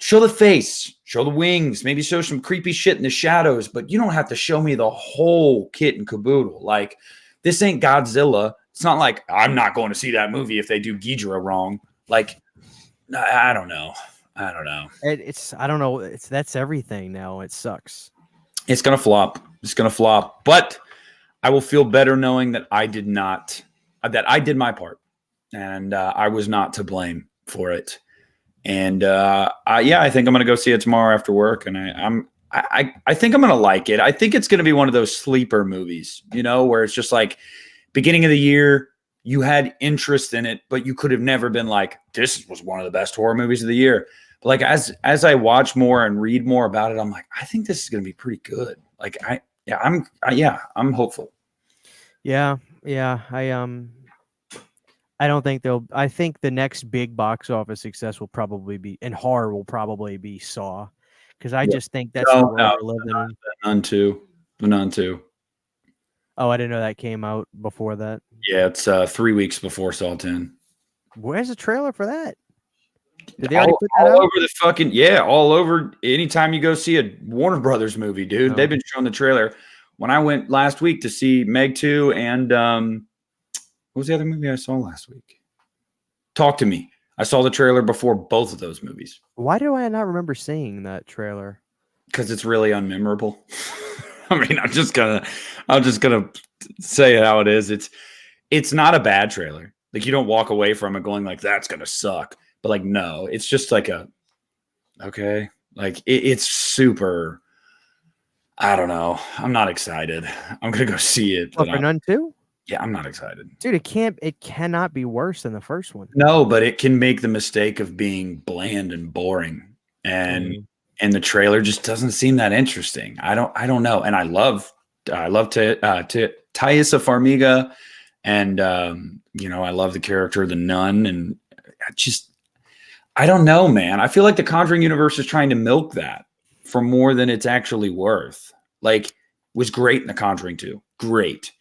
show the face, show the wings, maybe show some creepy shit in the shadows, but you don't have to show me the whole kit and caboodle. Like, this ain't Godzilla. It's not like I'm not going to see that movie if they do Ghidorah wrong. Like, I don't know. I don't know. I don't know. That's everything now. It sucks. It's gonna flop. It's gonna flop. But I will feel better knowing that I did my part, and I was not to blame for it. And I think I'm gonna go see it tomorrow after work, and I think I'm gonna like it. I think it's gonna be one of those sleeper movies, where it's just like beginning of the year, you had interest in it, but you could have never been like, this was one of the best horror movies of the year. But like as I watch more and read more about it, I'm like, I think this is gonna be pretty good. Like I'm hopeful. Yeah, I don't think I think the next big box office success will probably be, and horror will probably be Saw, because I just think that's the world we're living in. The Nun 2. Oh, I didn't know that came out before that. Yeah, it's 3 weeks before Saw 10. Where's the trailer for that? Did they already put that all over the fucking all over? Anytime you go see a Warner Brothers movie, dude, they've been showing the trailer. When I went last week to see Meg 2 and what was the other movie I saw last week? Talk to Me. I saw the trailer before both of those movies. Why do I not remember seeing that trailer? Because it's really unmemorable. I mean, I'm just gonna say how it is. It's not a bad trailer. Like, you don't walk away from it going like, that's gonna suck. But like, no, it's just like okay. Like it's super. I don't know. I'm not excited. I'm gonna go see it. For Nun 2? Yeah, I'm not excited. Dude, it cannot be worse than the first one. No, but it can make the mistake of being bland and boring. And the trailer just doesn't seem that interesting. I don't know. And I love Taissa Farmiga, and I love the character of the nun, and I don't know, man. I feel like the Conjuring universe is trying to milk that for more than it's actually worth. Like, was great in The Conjuring 2. Great.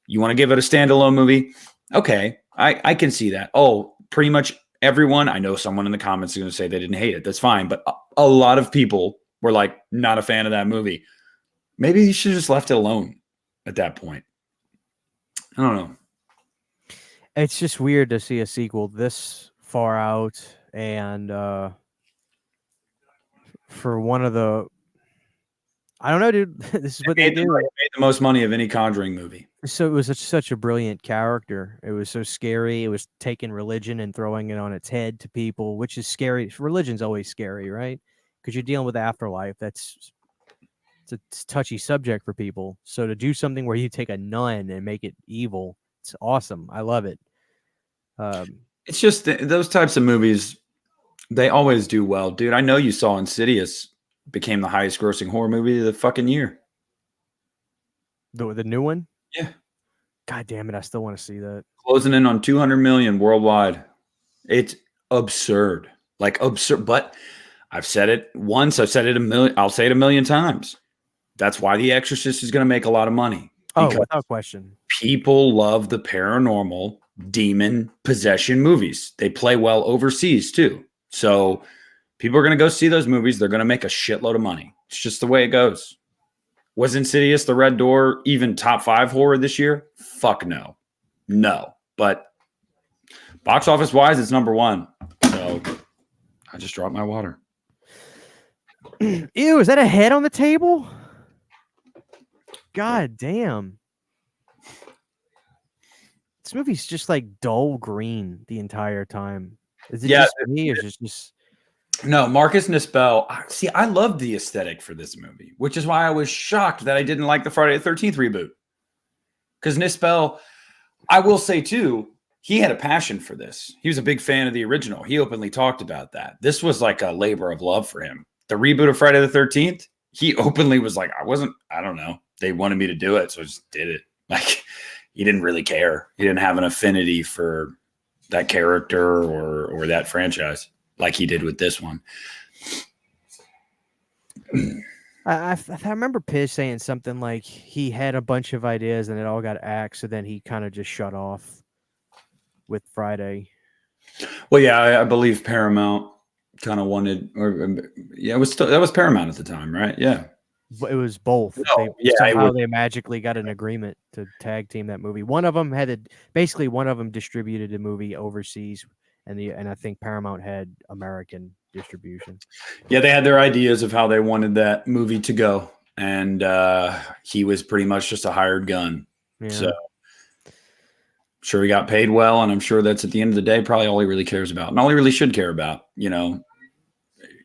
You want to give it a standalone movie? Okay, I can see that. Oh, pretty much everyone. I know someone in the comments is going to say they didn't hate it. That's fine. But a lot of people were like, not a fan of that movie. Maybe you should have just left it alone at that point. I don't know. It's just weird to see a sequel this far out, and for one of the, I don't know, dude. This is what they do. They made the most money of any Conjuring movie. So it was such a brilliant character. It was so scary. It was taking religion and throwing it on its head to people, which is scary. Religion's always scary, right? Because you're dealing with afterlife. It's a touchy subject for people. So to do something where you take a nun and make it evil, it's awesome. I love it. It's just those types of movies, they always do well, dude. I know you saw Insidious became the highest grossing horror movie of the fucking year. The new one? Yeah. God damn it, I still want to see that. Closing in on 200 million worldwide. It's absurd. Like, absurd. But I've said it once, I've said it a million, I'll say it a million times. That's why The Exorcist is going to make a lot of money. Oh, without question. People love the paranormal, demon, possession movies. They play well overseas too. So people are going to go see those movies. They're going to make a shitload of money. It's just the way it goes. Was Insidious, The Red Door, even top 5 horror this year? Fuck no. No. But box office wise, it's number 1. So I just dropped my water. Ew, is that a head on the table? God damn. This movie's just like dull green the entire time. Is it just me, or is it just... No, Marcus Nispel. See, I loved the aesthetic for this movie, which is why I was shocked that I didn't like the Friday the 13th reboot. Because Nispel, I will say too, he had a passion for this. He was a big fan of the original. He openly talked about that. This was like a labor of love for him. The reboot of Friday the 13th, he openly was like, I don't know. They wanted me to do it, so I just did it. Like, he didn't really care. He didn't have an affinity for that character or that franchise like he did with this one. I remember Piz saying something like he had a bunch of ideas and it all got axed, so then he kind of just shut off with Friday. Well, yeah, I believe Paramount kind of wanted, or yeah, it was still, that was Paramount at the time, right? Yeah. But it was both. They No, yeah, it somehow was. they magically got an agreement to tag team that movie. One of them had basically one of them distributed the movie overseas, and I think Paramount had American distribution. Yeah, they had their ideas of how they wanted that movie to go, and he was pretty much just a hired gun. Yeah. So sure, he got paid well, and I'm sure that's at the end of the day probably all he really cares about, and all he really should care about.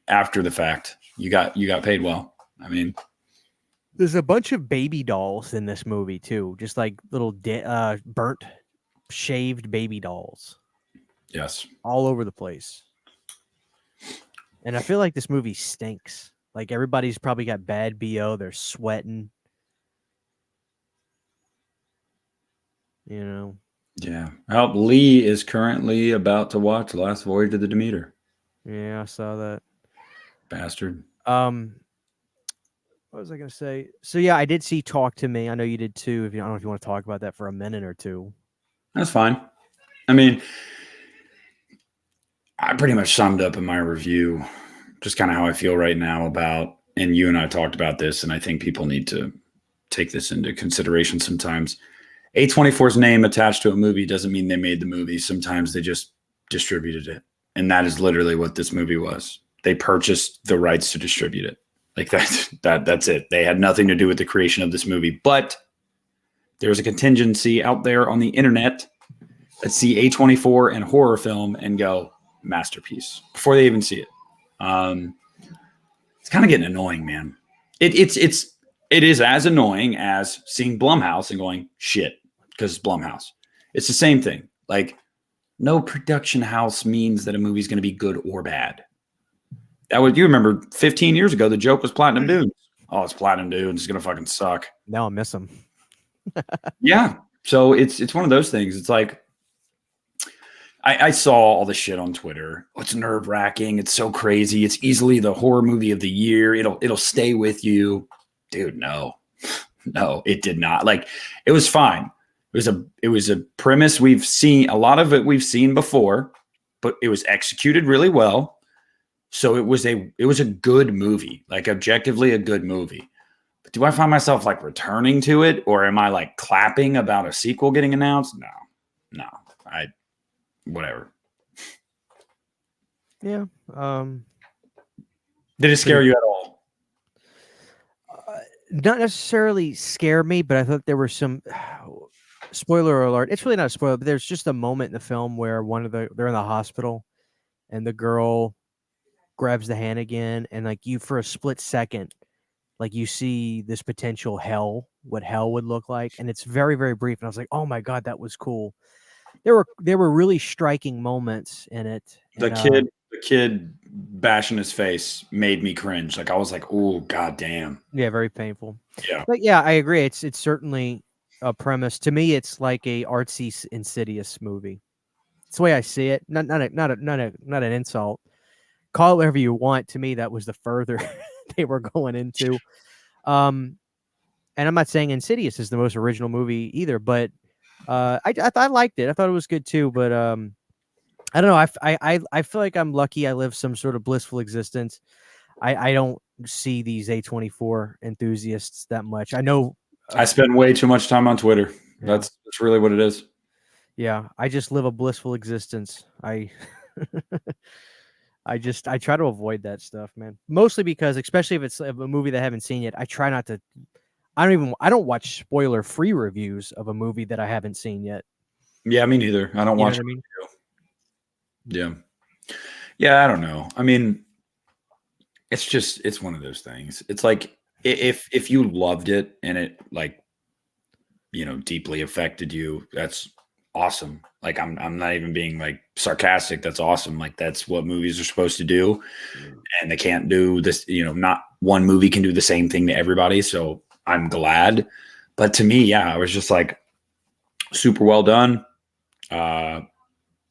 After the fact, you got paid well. I mean, there's a bunch of baby dolls in this movie too, just like little burnt, shaved baby dolls. Yes, all over the place. And I feel like this movie stinks. Like everybody's probably got bad BO. They're sweating. Yeah. Well, Lee is currently about to watch Last Voyage of the Demeter. Yeah, I saw that. Bastard. What was I gonna say? So yeah, I did see Talk to Me. I know you did too. I don't know if you want to talk about that for a minute or two. That's fine. I mean, I pretty much summed up in my review just kind of how I feel right now about, and you and I talked about this, and I think people need to take this into consideration sometimes. A24's name attached to a movie doesn't mean they made the movie. Sometimes they just distributed it. And that is literally what this movie was. They purchased the rights to distribute it. Like that's it. They had nothing to do with the creation of this movie. But there's a contingency out there on the internet that see A24 and horror film and go, masterpiece, before they even see it. It's kind of getting annoying, man. It is as annoying as seeing Blumhouse and going, shit, because it's Blumhouse. It's the same thing. Like, no production house means that a movie's going to be good or bad. You remember 15 years ago, the joke was Platinum Dunes. Oh, it's Platinum Dunes. It's going to fucking suck. Now I miss them. Yeah. So it's one of those things. It's like, I saw all the shit on Twitter. Oh, it's nerve wracking. It's so crazy. It's easily the horror movie of the year. It'll stay with you. Dude, no, it did not. Like, it was fine. It was a premise we've seen. A lot of it we've seen before, but it was executed really well. So it was a good movie, like objectively a good movie. But do I find myself like returning to it, or am I like clapping about a sequel getting announced? No, whatever. Yeah. Did it scare you at all? Not necessarily scare me, but I thought there were some spoiler alert. It's really not a spoiler, but there's just a moment in the film where they're in the hospital and the girl grabs the hand again, and like you for a split second, like you see this potential hell, what hell would look like, and it's very, very brief. And I was like, oh my God, that was cool. There were really striking moments in it. The kid bashing his face made me cringe. Like, I was like, oh, God damn. Yeah, very painful. Yeah. But yeah, I agree. It's certainly a premise. To me, it's like a artsy Insidious movie. It's the way I see it. Not an insult. Call it whatever you want. To me, that was the further they were going into. And I'm not saying Insidious is the most original movie either, but I liked it. I thought it was good too. But I don't know. I feel like I'm lucky. I live some sort of blissful existence. I don't see these A24 enthusiasts that much. I know I spend way too much time on Twitter. Yeah. That's really what it is. Yeah, I just live a blissful existence. I try to avoid that stuff, man. Mostly because, especially if it's a movie that I haven't seen yet, I try not to. I don't watch spoiler-free reviews of a movie that I haven't seen yet. Yeah, me neither. I don't watch. Know what I mean? Yeah. I don't know. I mean, it's one of those things. It's like if you loved it and it like, deeply affected you, that's awesome. Like I'm not even being like sarcastic. That's awesome. Like that's what movies are supposed to do. And they can't do this, not one movie can do the same thing to everybody. So I'm glad. But to me, yeah, I was just like super well done.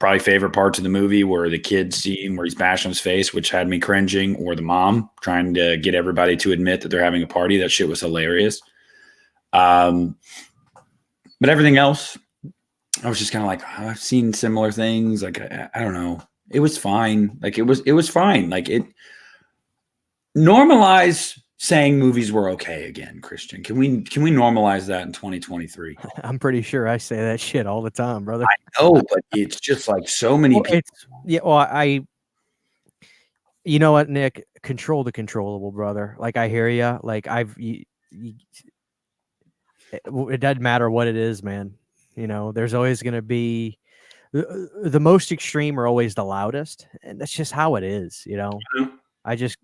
Probably favorite parts of the movie were the kid scene where he's bashing his face, which had me cringing, or the mom trying to get everybody to admit that they're having a party. That shit was hilarious. But everything else, I was just kind of like, I've seen similar things. Like, I don't know. It was fine. Like it was fine. Like it normalize saying movies were okay again, Christian. Can we normalize that in 2023? I'm pretty sure I say that shit all the time, brother. Oh, but it's just like so many Well, people. I you know what, Nick? Control the controllable, brother. Like I hear you. Like it doesn't matter what it is, man. You know, there's always going to be the most extreme are always the loudest, and that's just how it is. You know,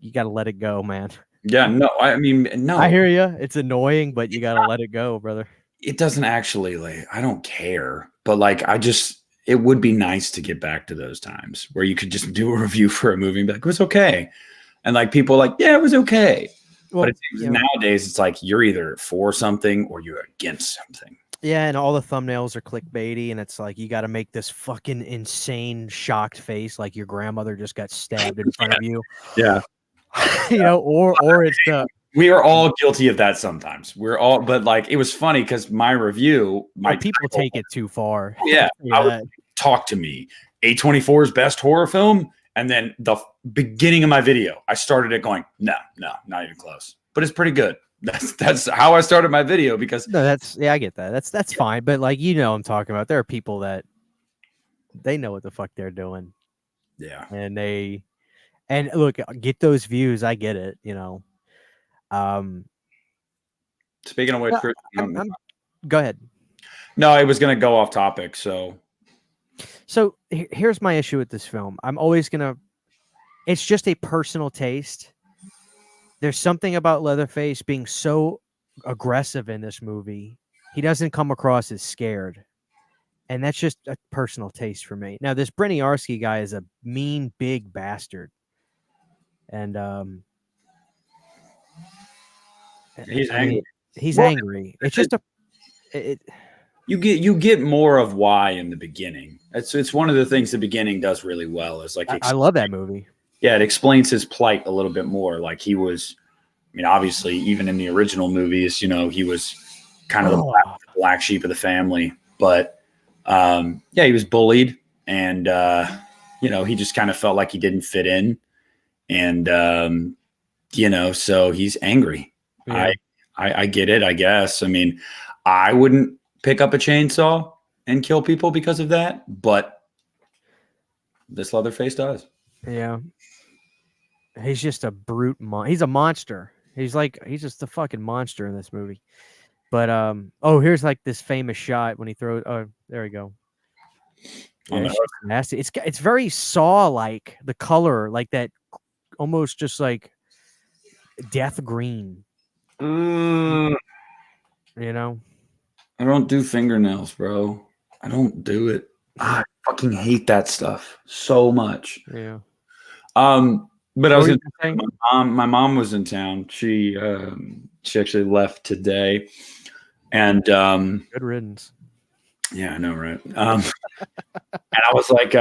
you got to let it go, man. Yeah, no, I mean, no. I hear you. It's annoying, but you got to let it go, brother. It doesn't actually, like, I don't care, but like it would be nice to get back to those times where you could just do a review for a movie and be like, it was okay. And like people are like, yeah, it was okay. Well, but it seems nowadays it's like you're either for something or you're against something. Yeah, and all the thumbnails are clickbaity, and it's like you got to make this fucking insane shocked face like your grandmother just got stabbed in front of you. Yeah. You know, or it's we are all guilty of that sometimes. But like it was funny because my review, people take it too far. Yeah, talk to me. A24's best horror film, and then the beginning of my video, I started it going, no, not even close. But it's pretty good. That's how I started my video because I get that. That's fine. But like I'm talking about. There are people that they know what the fuck they're doing. Yeah, and look, get those views. I get it. Speaking of which, go ahead. No, I was going to go off topic. So here's my issue with this film. I'm always gonna. It's just a personal taste. There's something about Leatherface being so aggressive in this movie. He doesn't come across as scared. And that's just a personal taste for me. Now, this Briniarski guy is a mean, big bastard. And he's angry. He's angry. It's just you get more of why in the beginning. It's one of the things the beginning does really well. Is like I love that movie. Yeah, it explains his plight a little bit more. Like he was, I mean, obviously, even in the original movies, he was kind of the black sheep of the family. But he was bullied, and he just kind of felt like he didn't fit in, and so he's angry. Yeah. I get it, I guess. I mean, I wouldn't pick up a chainsaw and kill people because of that, but this Leatherface does. Yeah. He's just a brute. He's a monster. He's just a fucking monster in this movie. But here's like this famous shot when he throws. Oh, there we go. Yeah, it's nasty. It's very Saw-like, the color, like that, almost just like death green. I don't do fingernails, bro. I don't do it. I fucking hate that stuff so much. Yeah. But I was gonna say, my mom was in town. She actually left today, and good riddance. Yeah, I know, right? And I was like,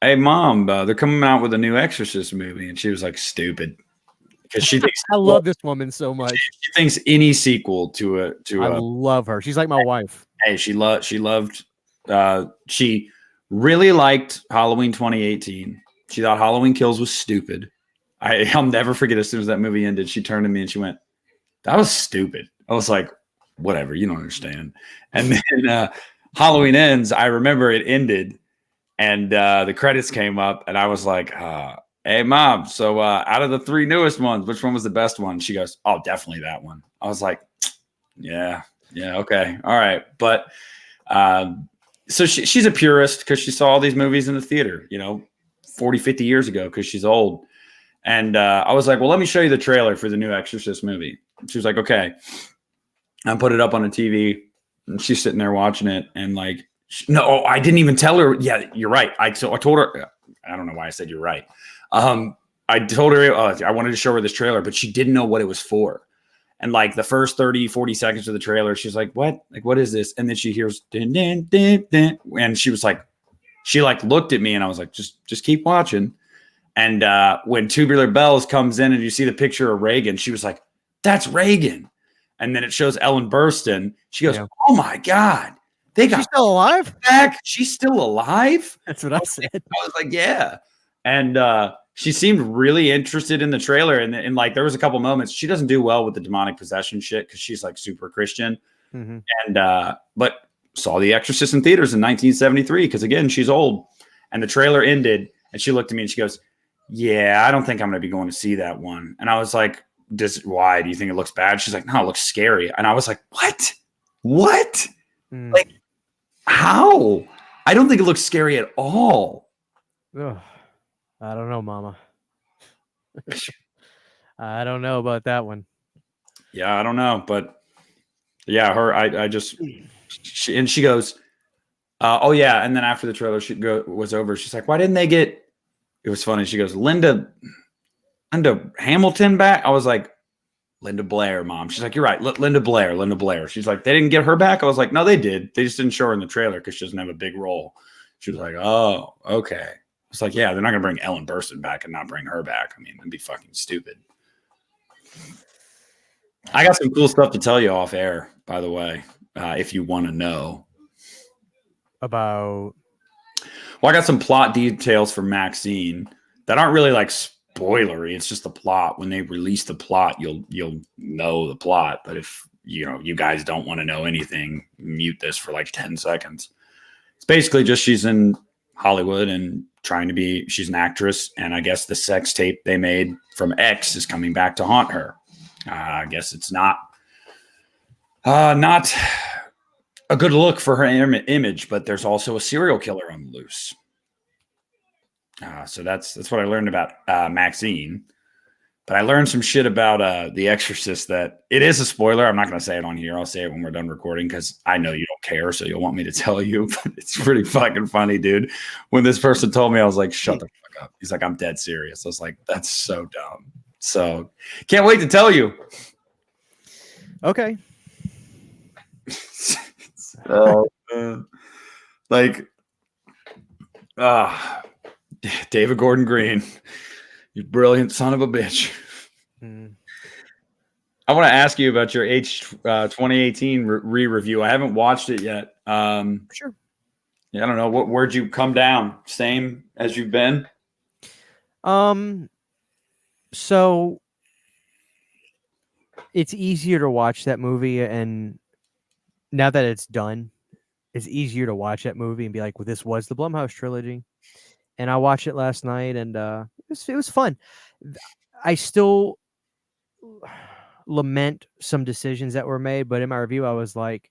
"Hey, Mom, they're coming out with a new Exorcist movie," and she was like, "Stupid," because she thinks I love this woman so much. She thinks any sequel to I love her. She's like my wife. Hey, she loved. She really liked Halloween 2018. She thought Halloween Kills was stupid. I'll never forget, as soon as that movie ended, she turned to me and she went, "That was stupid." I was like, "Whatever, you don't understand." And then Halloween Ends, I remember it ended and the credits came up and I was like, "Hey, Mom, so out of the 3 newest ones, which one was the best one?" She goes, "Oh, definitely that one." I was like, yeah, okay, all right. But so she's a purist because she saw all these movies in the theater, 40, 50 years ago, because she's old. And I was like, "Well, let me show you the trailer for the new Exorcist movie." She was like, "Okay." I put it up on the TV, and she's sitting there watching it. And like, no, I didn't even tell her. Yeah, you're right. I told her. I don't know why I said you're right. I told her I wanted to show her this trailer, but she didn't know what it was for. And like the first 30, 40 seconds of the trailer, she's like, "What? Like, what is this?" And then she hears din, din, din, din, and she was like, she like looked at me, and I was like, just keep watching. And when Tubular Bells comes in and you see the picture of Reagan, she was like, "That's Reagan." And then it shows Ellen Burstyn. She goes, "Oh my God, They She's got still alive? back. She's still alive? That's what I said. I was like, yeah. And she seemed really interested in the trailer. And like, there was a couple moments. She doesn't do well with the demonic possession shit because she's like super Christian. Mm-hmm. And but saw The Exorcist in theaters in 1973 because again, she's old. And the trailer ended, and she looked at me and she goes, "Yeah, I don't think I'm going to be going to see that one." And I was like, "Why? Do you think it looks bad?" She's like, "No, it looks scary." And I was like, "What? What? Like, how? I don't think it looks scary at all." Ugh. I don't know, Mama. I don't know about that one. Yeah, I don't know, but yeah, I just she goes, "Oh yeah," and then after the trailer was over, she's like, "Why didn't they get?" It was funny. She goes, Linda Hamilton back." I was like, "Linda Blair, Mom." She's like, "You're right, Linda Blair." She's like, "They didn't get her back." I was like, "No, they did. They just didn't show her in the trailer because she doesn't have a big role." She was like, "Oh, okay." It's like, yeah, they're not gonna bring Ellen Burstyn back and not bring her back. I mean, it'd be fucking stupid. I got some cool stuff to tell you off air, by the way, if you want to know. About. Well, I got some plot details for Maxine that aren't really like spoilery. It's just the plot. When they release the plot, you'll know the plot. But if you guys don't want to know anything, mute this for like 10 seconds. It's basically just she's in Hollywood and she's an actress, and I guess the sex tape they made from X is coming back to haunt her. I guess it's not a good look for her image, but there's also a serial killer on the loose. So that's what I learned about Maxine. But I learned some shit about The Exorcist that it is a spoiler. I'm not going to say it on here. I'll say it when we're done recording because I know you don't care, so you'll want me to tell you. But it's pretty fucking funny, dude. When this person told me, I was like, shut the fuck up. He's like, I'm dead serious. I was like, that's so dumb. So can't wait to tell you. Okay. Like, David Gordon Green, you brilliant son of a bitch. I want to ask you about your 2018 re-review. I haven't watched it yet. Sure. Yeah, I don't know. Where'd you come down? Same as you've been? So it's easier to watch that movie, and now that it's done, it's easier to watch that movie and be like, well, this was the Blumhouse trilogy. And I watched it last night, and it was fun. I still lament some decisions that were made, but in my review, I was like,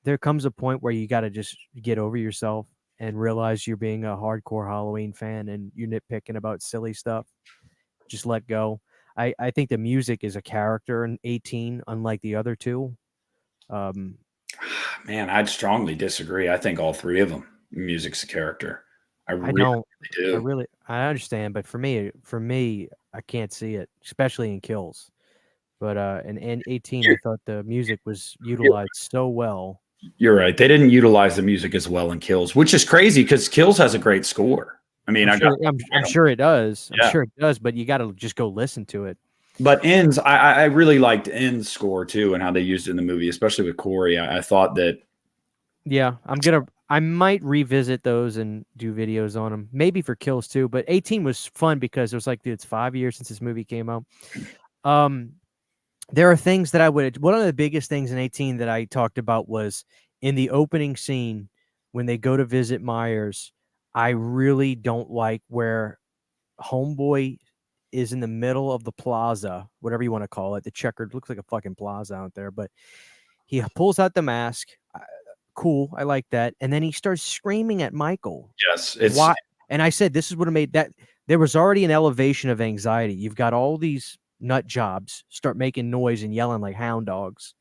there comes a point where you got to just get over yourself and realize you're being a hardcore Halloween fan and you're nitpicking about silly stuff. Just let go. I think the music is a character in 18, unlike the other two. Man, I'd strongly disagree. I think all three of them, music's a character. I don't. do. I understand, but for me, I can't see it, especially in Kills. But in 18, I thought the music was utilized so well. You're right. They didn't utilize the music as well in Kills, which is crazy because Kills has a great score. I mean, I'm sure it does. Yeah. I'm sure it does, but you got to just go listen to it. But Ends, I really liked Ends' score too, and how they used it in the movie, especially with Corey. I thought that. Yeah, I might revisit those and do videos on them, maybe for Kills too. But 18 was fun because it was like, dude, it's 5 years since this movie came out. There are things that one of the biggest things in 18 that I talked about was in the opening scene when they go to visit Myers. I really don't like where Homeboy is in the middle of the plaza, whatever you want to call it. The checkered looks like a fucking plaza out there, but he pulls out the mask. Cool. I like that. And then he starts screaming at Michael. Yes. It's why. And I said, this is what made that. There was already an elevation of anxiety. You've got all these nut jobs start making noise and yelling like hound dogs.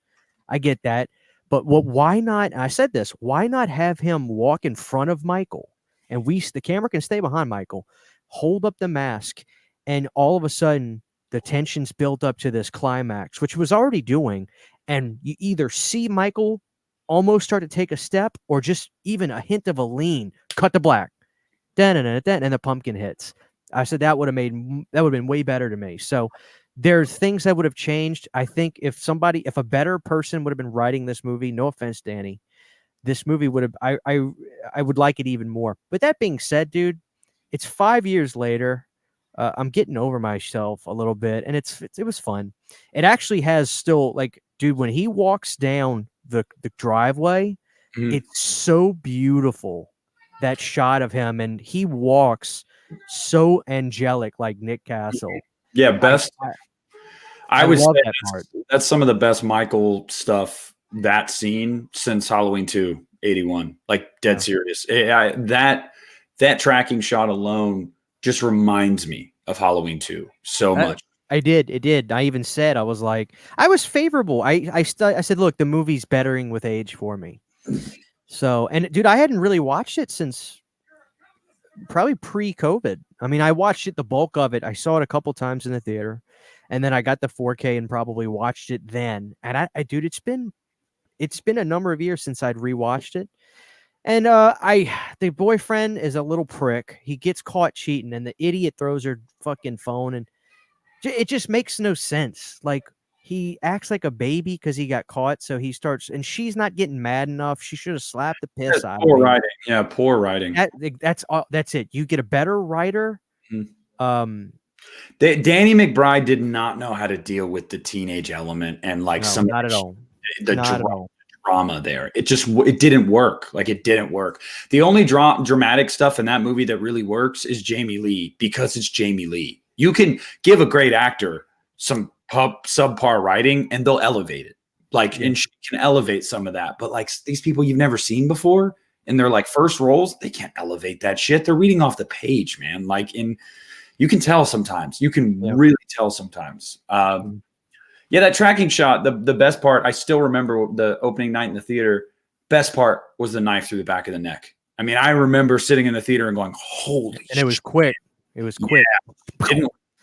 I get that. But why not? I said this, why not have him walk in front of Michael and the camera can stay behind Michael, hold up the mask, and all of a sudden the tension's built up to this climax, which was already doing. And you either see Michael almost start to take a step or just even a hint of a lean, cut to black, and the pumpkin hits. I said that would have been way better to me. So there's things that would have changed. I think if a better person would have been writing this movie, no offense, Danny, this movie would have I would like it even more. But that being said, dude, it's 5 years later. I'm getting over myself a little bit, and it was fun. It actually has still like, dude, when he walks down the driveway, Mhm. it's so beautiful. That shot of him, and he walks so angelic, like Nick Castle. Yeah, I best. I, I I would say love that part. that's some of the best Michael stuff, that scene, since Halloween 2, 81. Like, dead Yeah. serious. That tracking shot alone just reminds me of Halloween 2 so I, much. I did. It did. I even said, I was like, I was favorable. I said, look, the movie's bettering with age for me. So, and dude, I hadn't really watched it since probably pre-COVID. I mean, I watched it, the bulk of it. I saw it a couple times in the theater, and then I got the 4K and probably watched it then. And dude, it's been a number of years since I'd rewatched it. And the boyfriend is a little prick. He gets caught cheating, and the idiot throws her fucking phone, and it just makes no sense. Like, he acts like a baby because he got caught, so he starts, and she's not getting mad enough. She should have slapped the piss That's out of poor him. writing. Yeah, poor writing. That's all. That's it. You get a better writer. Mhm. Um, Danny McBride did not know how to deal with the teenage element and like no, some of not at all. the Not at all. drama there. It didn't work. Like, it didn't work. The only dramatic stuff in that movie that really works is Jamie Lee, because it's Jamie Lee. You can give a great actor some subpar writing and they'll elevate it. Like, Yeah. and she can elevate some of that. But like, these people you've never seen before in their like first roles, they can't elevate that shit. They're reading off the page, man. Like, you can tell sometimes. You can Yeah. really tell sometimes. Yeah, that tracking shot, the best part, I still remember the opening night in the theater. Best part was the knife through the back of the neck. I mean, I remember sitting in the theater and going, holy And it was shit. quick. It was quick.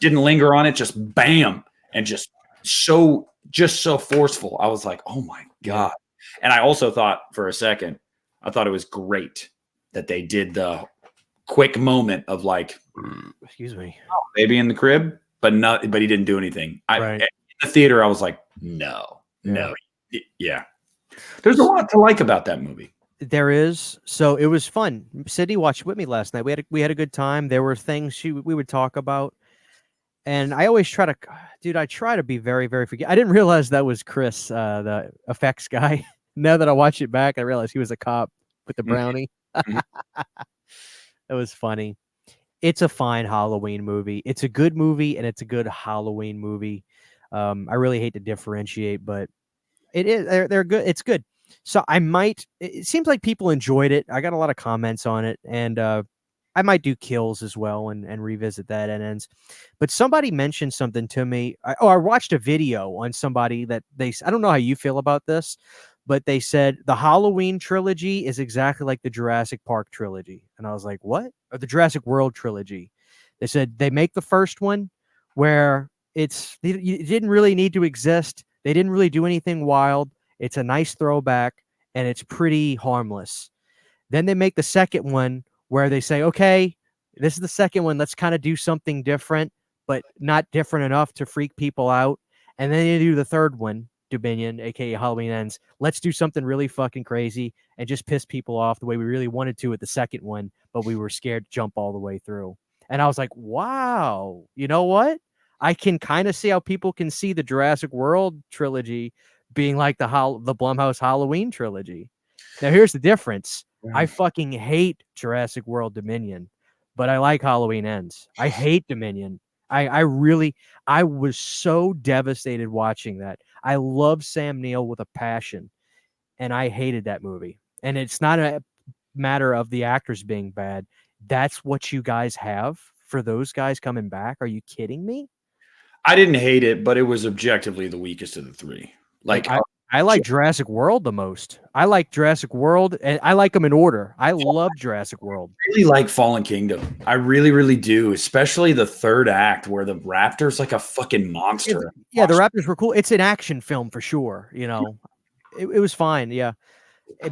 Didn't linger on it, just bam. And just so forceful. I was like, oh my God. And I also thought for a second, I thought it was great that they did the quick moment of like, Excuse me. baby in the crib, but he didn't do anything. Right. In the theater, I was like, no. Yeah. There's a lot to like about that movie. There is. So it was fun. Sydney watched with me last night. We had a good time. There were things we would talk about. And I always try to, dude, I try to be very, very I didn't realize that was Chris, the effects guy. Now that I watch it back, I realized he was a cop with the brownie. Mhm. It was funny. It's a fine Halloween movie. It's a good movie, and it's a good Halloween movie. I really hate to differentiate, but it is. They're good. It's good. So I might. It seems like people enjoyed it. I got a lot of comments on it, and I might do Kills as well and revisit that and ends. But somebody mentioned something to me. I watched a video on somebody that I don't know how you feel about this, but they said the Halloween trilogy is exactly like the Jurassic Park trilogy. And I was like, what? Or the Jurassic World trilogy. They said they make the first one where it didn't really need to exist. They didn't really do anything wild. It's a nice throwback and it's pretty harmless. Then they make the second one where they say, okay, this is the second one. Let's kind of do something different, but not different enough to freak people out. And then they do the third one, Dominion, aka Halloween Ends. Let's do something really fucking crazy and just piss people off the way we really wanted to with the second one, but we were scared to jump all the way through. And I was like, wow, you know what? I can kind of see how people can see the Jurassic World trilogy being like the Blumhouse Halloween trilogy. Now, here's the difference. I fucking hate Jurassic World Dominion, but I like Halloween Ends. I hate Dominion. I was so devastated watching that. I love Sam Neill with a passion, and I hated that movie. And it's not a matter of the actors being bad. That's what you guys have for those guys coming back. Are you kidding me? I didn't hate it, but it was objectively the weakest of the three. Like, I like Jurassic World the most. I like Jurassic World, and I like them in order. I love Jurassic World. really like Fallen Kingdom. I really, really do. Especially the third act where the raptor's like a fucking monster. Yeah, the Raptors were cool. It's an action film for sure. You know, it was fine. Yeah.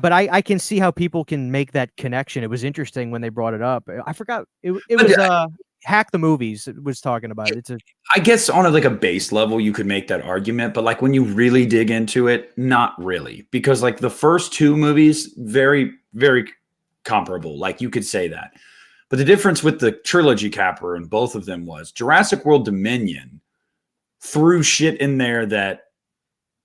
But I can see how people can make that connection. It was interesting when they brought it up. I forgot it was Hack the Movies was talking about it. It's a I guess on like a base level, you could make that argument, but like when you really dig into it, not really, because like the first two movies, very, very comparable. Like you could say that. But the difference with the trilogy capper in both of them was Jurassic World Dominion threw shit in there that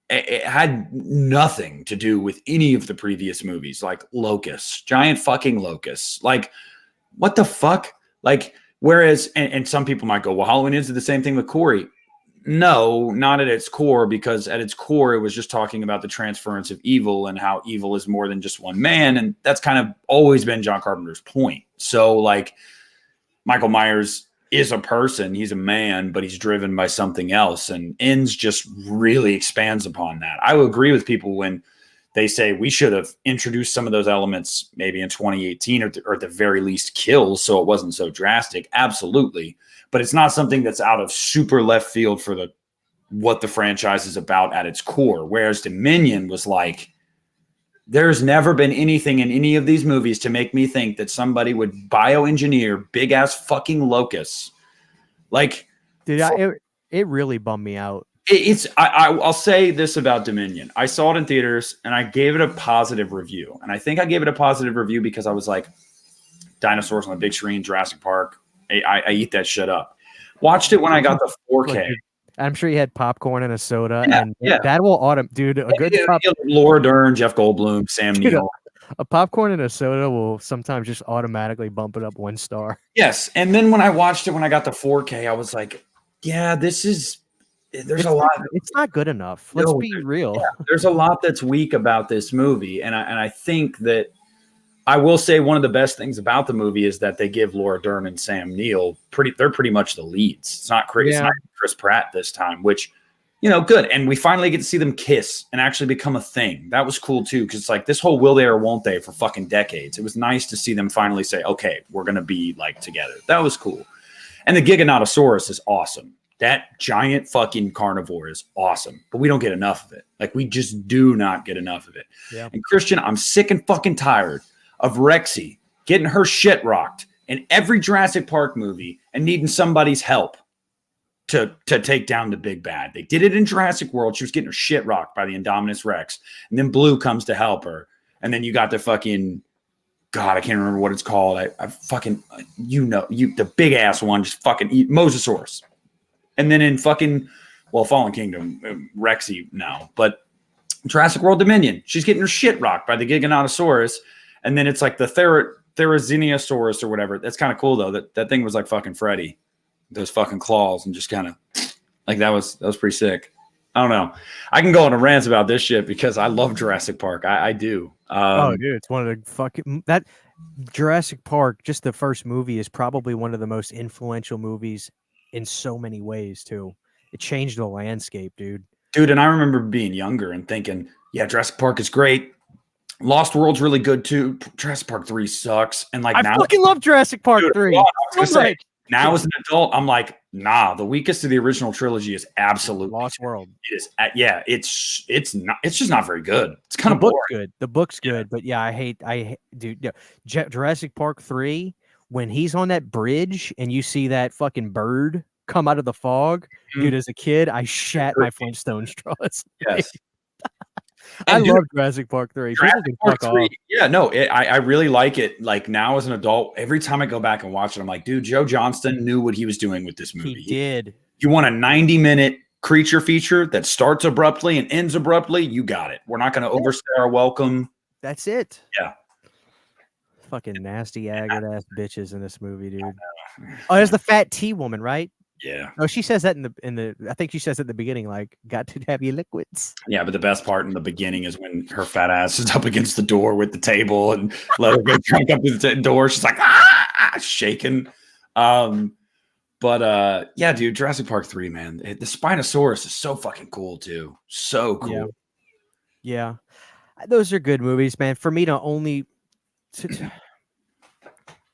it had nothing to do with any of the previous movies, like locusts, giant fucking locusts. Like, what the fuck? Like, whereas, and some people might go, well, Halloween is the same thing with Corey. No, not at its core, because at its core, it was just talking about the transference of evil and how evil is more than just one man. And that's kind of always been John Carpenter's point. So, like, Michael Myers is a person, he's a man, but he's driven by something else. And Ends just really expands upon that. I will agree with people when they say we should have introduced some of those elements maybe in 2018 or at the very least kills so it wasn't so drastic. Absolutely. But it's not something that's out of super left field for what the franchise is about at its core. Whereas Dominion was like, there's never been anything in any of these movies to make me think that somebody would bioengineer big ass fucking locusts. Like, dude, it really bummed me out. I'll say this about Dominion. I saw it in theaters and I gave it a positive review. And I think I gave it a positive review because I was like, dinosaurs on the big screen, Jurassic Park. I eat that shit up. Watched it when I got the 4K. I'm sure you had popcorn and a soda, and that will dude. A good Laura Dern, Jeff Goldblum, Sam Neill. A popcorn and a soda will sometimes just automatically bump it up 1 star. Yes, and then when I watched it when I got the 4K, I was like, yeah, there's a lot. It's not good enough. Let's be real. Yeah, there's a lot that's weak about this movie, and I think that I will say one of the best things about the movie is that they give Laura Dern and Sam Neill they're pretty much the leads. It's not Chris Pratt this time, which, good. And we finally get to see them kiss and actually become a thing. That was cool too, because it's like this whole will they or won't they for fucking decades. It was nice to see them finally say, okay, we're gonna be like together. That was cool. And the Giganotosaurus is awesome. That giant fucking carnivore is awesome, but we don't get enough of it. Like, we just do not get enough of it. Yeah. And Christian, I'm sick and fucking tired of Rexy getting her shit rocked in every Jurassic Park movie and needing somebody's help to take down the big bad. They did it in Jurassic World. She was getting her shit rocked by the Indominus Rex. And then Blue comes to help her. And then you got the fucking, God, I can't remember what it's called. I fucking, the big ass one, just fucking eat Mosasaurus. And then in fucking, Fallen Kingdom, Rexy now. But Jurassic World Dominion, she's getting her shit rocked by the Giganotosaurus. And then it's like the Therizinosaurus or whatever. That's kind of cool though. That thing was like fucking Freddy, those fucking claws, and just kind of like that was pretty sick. I don't know. I can go on a rant about this shit because I love Jurassic Park. I do. Dude, it's one of the fucking that Jurassic Park. Just the first movie is probably one of the most influential movies in so many ways too. It changed the landscape, dude. And I remember being younger and thinking, yeah, Jurassic Park is great. Lost World's really good too. Jurassic Park 3 sucks. And like, I fucking love Jurassic Park 3. Now as an adult, I'm like, nah, the weakest of the original trilogy is absolutely Lost World. It is, it's not. It's just not very good. It's kind of boring. Good. The book's good, but yeah, I hate, dude. Yeah. Jurassic Park 3, when he's on that bridge and you see that fucking bird come out of the fog, dude. As a kid, I shat my Flintstone straws. Yes. I love Jurassic Park 3. Jurassic Park 3. Yeah, no, I really like it. Like now as an adult, every time I go back and watch it, I'm like, dude, Joe Johnston knew what he was doing with this movie. He did. You want a 90-minute creature feature that starts abruptly and ends abruptly? You got it. We're not going to overstay our welcome. That's it. Yeah. Fucking nasty, agate ass bitches in this movie, dude. Oh, there's the fat T woman, right? Yeah. Oh, she says that in the I think she says at the beginning, like, got to have your liquids. Yeah, but the best part in the beginning is when her fat ass is up against the door with the table and let her get drunk up to the door. She's like, shaking. But yeah, dude, Jurassic Park 3, man. The Spinosaurus is so fucking cool too. So cool. Yeah. Those are good movies, man. For me to only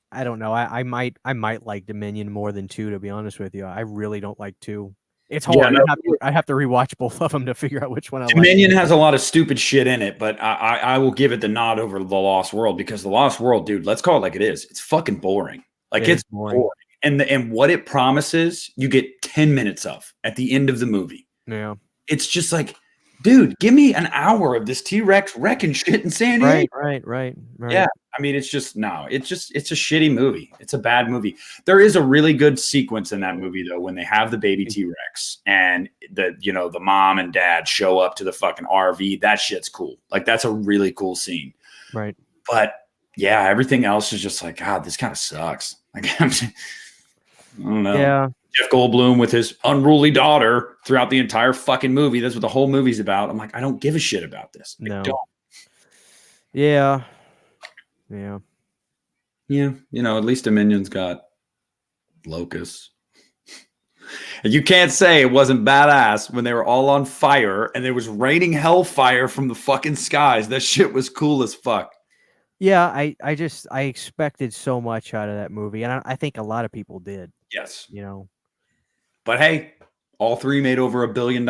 I don't know. I might like Dominion more than 2, to be honest with you. I really don't like 2. It's hard. Yeah, I have to rewatch both of them to figure out which one I like. Dominion has a lot of stupid shit in it, but I will give it the nod over The Lost World, because The Lost World, dude, let's call it like it is. It's fucking boring. Like, it's boring. and what it promises, you get 10 minutes of at the end of the movie. Yeah. It's just like, dude, give me an hour of this T-Rex wrecking shit in San Diego. Right. Yeah. I mean, it's just it's a shitty movie. It's a bad movie. There is a really good sequence in that movie though, when they have the baby T-Rex and the mom and dad show up to the fucking RV. That shit's cool. Like that's a really cool scene. Right. But yeah, everything else is just like, God, this kind of sucks. Like, I don't know. Yeah. Jeff Goldblum with his unruly daughter throughout the entire fucking movie. That's what the whole movie's about. I'm like, I don't give a shit about this. No. I don't. Yeah. Yeah. At least Dominion's got locusts. And you can't say it wasn't badass when they were all on fire and there was raining hellfire from the fucking skies. That shit was cool as fuck. Yeah, I expected so much out of that movie, and I think a lot of people did. Yes. But hey, all three made over $1 billion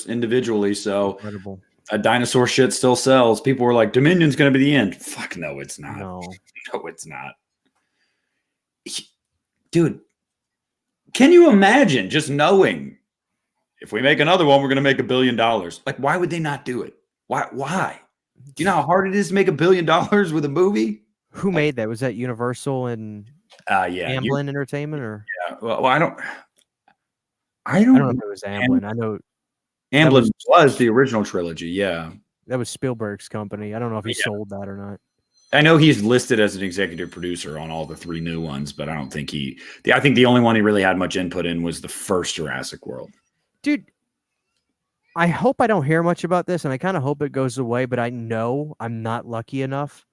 individually, so incredible. A dinosaur shit still sells. People were like, Dominion's going to be the end. Fuck no, it's not. No, it's not. Dude, can you imagine just knowing if we make another one, we're going to make $1 billion? Like, why would they not do it? Why? Do you know how hard it is to make $1 billion with a movie? Who made that? Was that Universal and Amblin Entertainment, or? Yeah, well, I don't know if it was Amblin. I know Amblin was the original trilogy. Yeah, that was Spielberg's company. I don't know if he sold that or not. I know he's listed as an executive producer on all the 3 new ones, but I don't think I think the only one he really had much input in was the first Jurassic World. Dude, I hope I don't hear much about this, and I kind of hope it goes away, but I know I'm not lucky enough.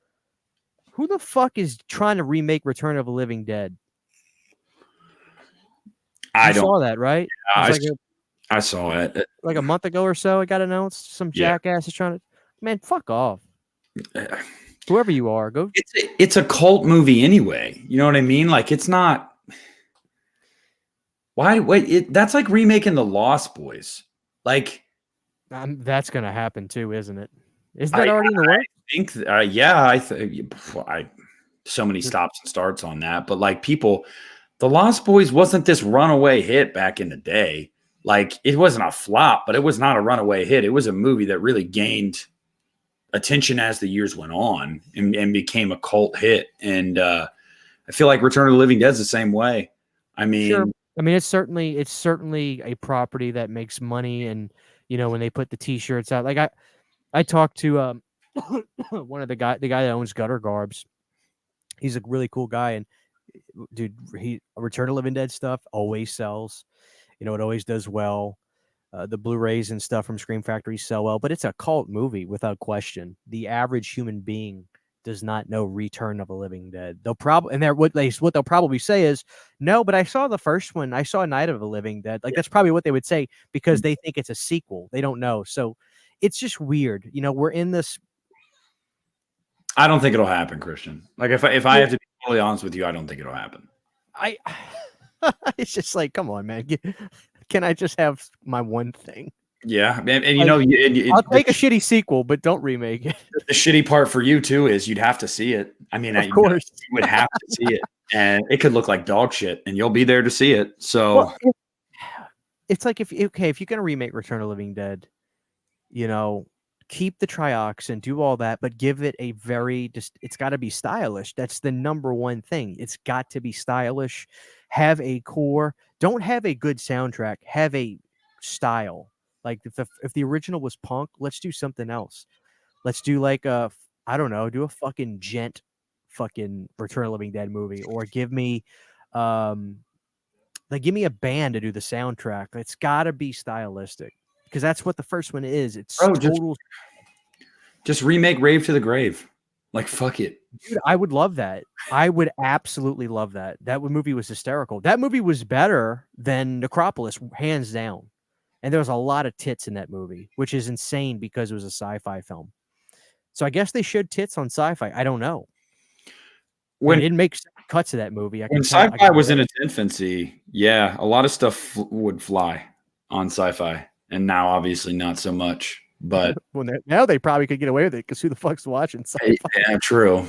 Who the fuck is trying to remake Return of the Living Dead? You saw that, right? I saw it. Like a month ago or so, it got announced. Some jackass is trying to... Man, fuck off. Whoever you are, go... It's a cult movie anyway. You know what I mean? Like, it's not... Why? Wait, that's like remaking The Lost Boys. Like... that's going to happen too, isn't it? Isn't that already in the works? I think, so many stops and starts on that. But like people, The Lost Boys wasn't this runaway hit back in the day. Like it wasn't a flop, but it was not a runaway hit. It was a movie that really gained attention as the years went on and became a cult hit. And I feel like Return of the Living Dead is the same way. I mean, sure. I mean, it's certainly a property that makes money, and when they put the T-shirts out, like I talked to one of the guy that owns Gutter Garbs. He's a really cool guy, and dude, Return of the Living Dead stuff always sells. It always does well. The Blu-rays and stuff from Scream Factory sell well, but it's a cult movie without question. The average human being does not know Return of the Living Dead. They'll probably, and what they'll probably say is, no, but I saw the first one. I saw Night of the Living Dead. Like that's probably what they would say because they think it's a sequel. They don't know. So it's just weird. We're in this. I don't think it'll happen, Christian. Like if I have to be totally honest with you, I don't think it'll happen. It's just like, come on, man. Can I just have my one thing? Yeah, and I'll make a shitty sequel, but don't remake it. The shitty part for you too is you'd have to see it. I mean, of course, you would have to see it, and it could look like dog shit, and you'll be there to see it. So it's like if you're gonna remake Return of the Living Dead, keep the trioxin, do all that, but give it a it's got to be stylish. That's the number one thing. It's got to be stylish. Have a core. Don't have a good soundtrack. Have a style. Like if the original was punk, let's do something else. Let's do like do a fucking gent fucking Return of the Living Dead movie, or give me a band to do the soundtrack. It's got to be stylistic because that's what the first one is. It's total. Just remake Rave to the Grave. Like fuck it. Dude, I would love that. I would absolutely love that. That movie was hysterical. That movie was better than Necropolis, hands down. And there was a lot of tits in that movie, which is insane because it was a sci-fi film. So I guess they showed tits on sci-fi. I don't know. When it didn't make cuts of that movie. When sci-fi was in its infancy, yeah, a lot of stuff would fly on sci-fi. And now obviously not so much. But now they probably could get away with it because who the fuck's watching sci-fi? Yeah, true.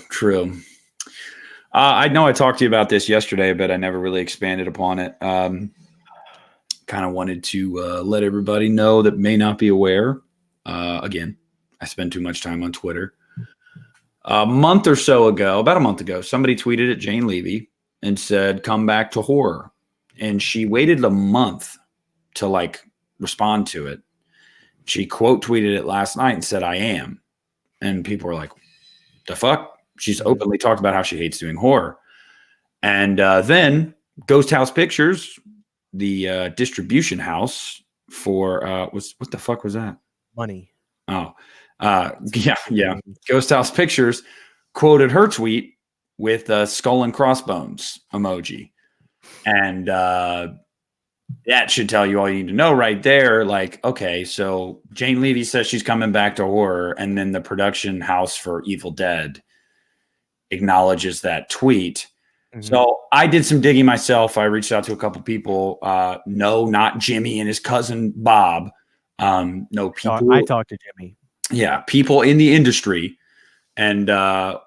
I know I talked to you about this yesterday, but I never really expanded upon it. Kind of wanted to let everybody know that may not be aware. Again, I spend too much time on Twitter. A month or so ago, about a month ago, somebody tweeted at Jane Levy and said, "Come back to horror." And she waited a month to like respond to it. She quote tweeted it last night and said, "I am." And people were like, "The fuck?" She's openly talked about how she hates doing horror. And then Ghost House Pictures, the distribution house for what the fuck was that? Money. Oh, yeah. Ghost House Pictures quoted her tweet with a skull and crossbones emoji. And that should tell you all you need to know right there. Like, okay, so Jane Levy says she's coming back to horror, and then the production house for Evil Dead acknowledges that tweet. Mm-hmm. So I did some digging myself. I reached out to a couple people. No, not Jimmy and his cousin Bob. No people. I talked to Jimmy. Yeah, people in the industry. And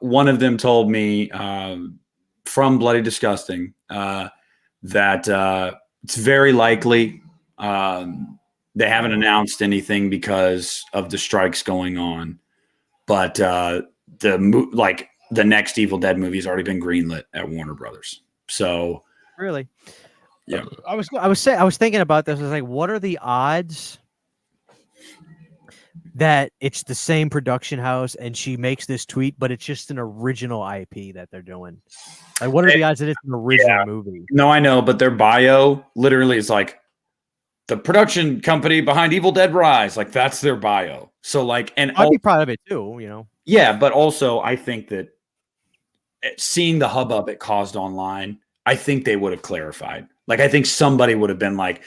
one of them told me from Bloody Disgusting that it's very likely they haven't announced anything because of the strikes going on. But the next Evil Dead movie has already been greenlit at Warner Brothers. So really, yeah. I was thinking about this. I was like, what are the odds that it's the same production house and she makes this tweet, but it's just an original IP that they're doing? Like, what are the odds that it's an original movie? No, I know, but their bio literally is like the production company behind Evil Dead Rise. Like, that's their bio. So like, and I'd be proud of it too, you know? Yeah, but also I think that seeing the hubbub it caused online, I think they would have clarified. Like, I think somebody would have been like,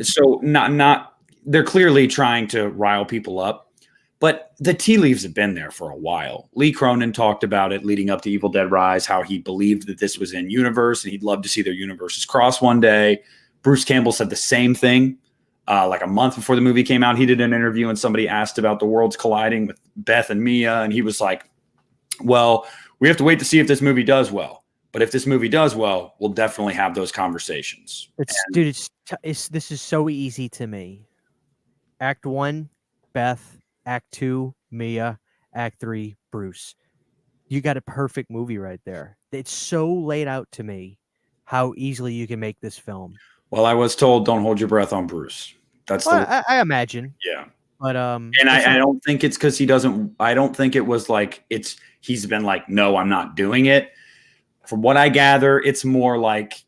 so not they're clearly trying to rile people up, but the tea leaves have been there for a while. Lee Cronin talked about it leading up to Evil Dead Rise, how he believed that this was in universe and he'd love to see their universes cross one day. Bruce Campbell said the same thing like a month before the movie came out. He did an interview and somebody asked about the worlds colliding with Beth and Mia, and he was like, well, we have to wait to see if this movie does well. But if this movie does well, we'll definitely have those conversations. This is so easy to me. Act 1, Beth. Act 2, Mia. Act 3, Bruce. You got a perfect movie right there. It's so laid out to me how easily you can make this film. Well, I was told don't hold your breath on Bruce. That's I imagine. Yeah. But and I don't think it's because he doesn't. I don't think it was like he's been like, no, I'm not doing it. From what I gather, it's more like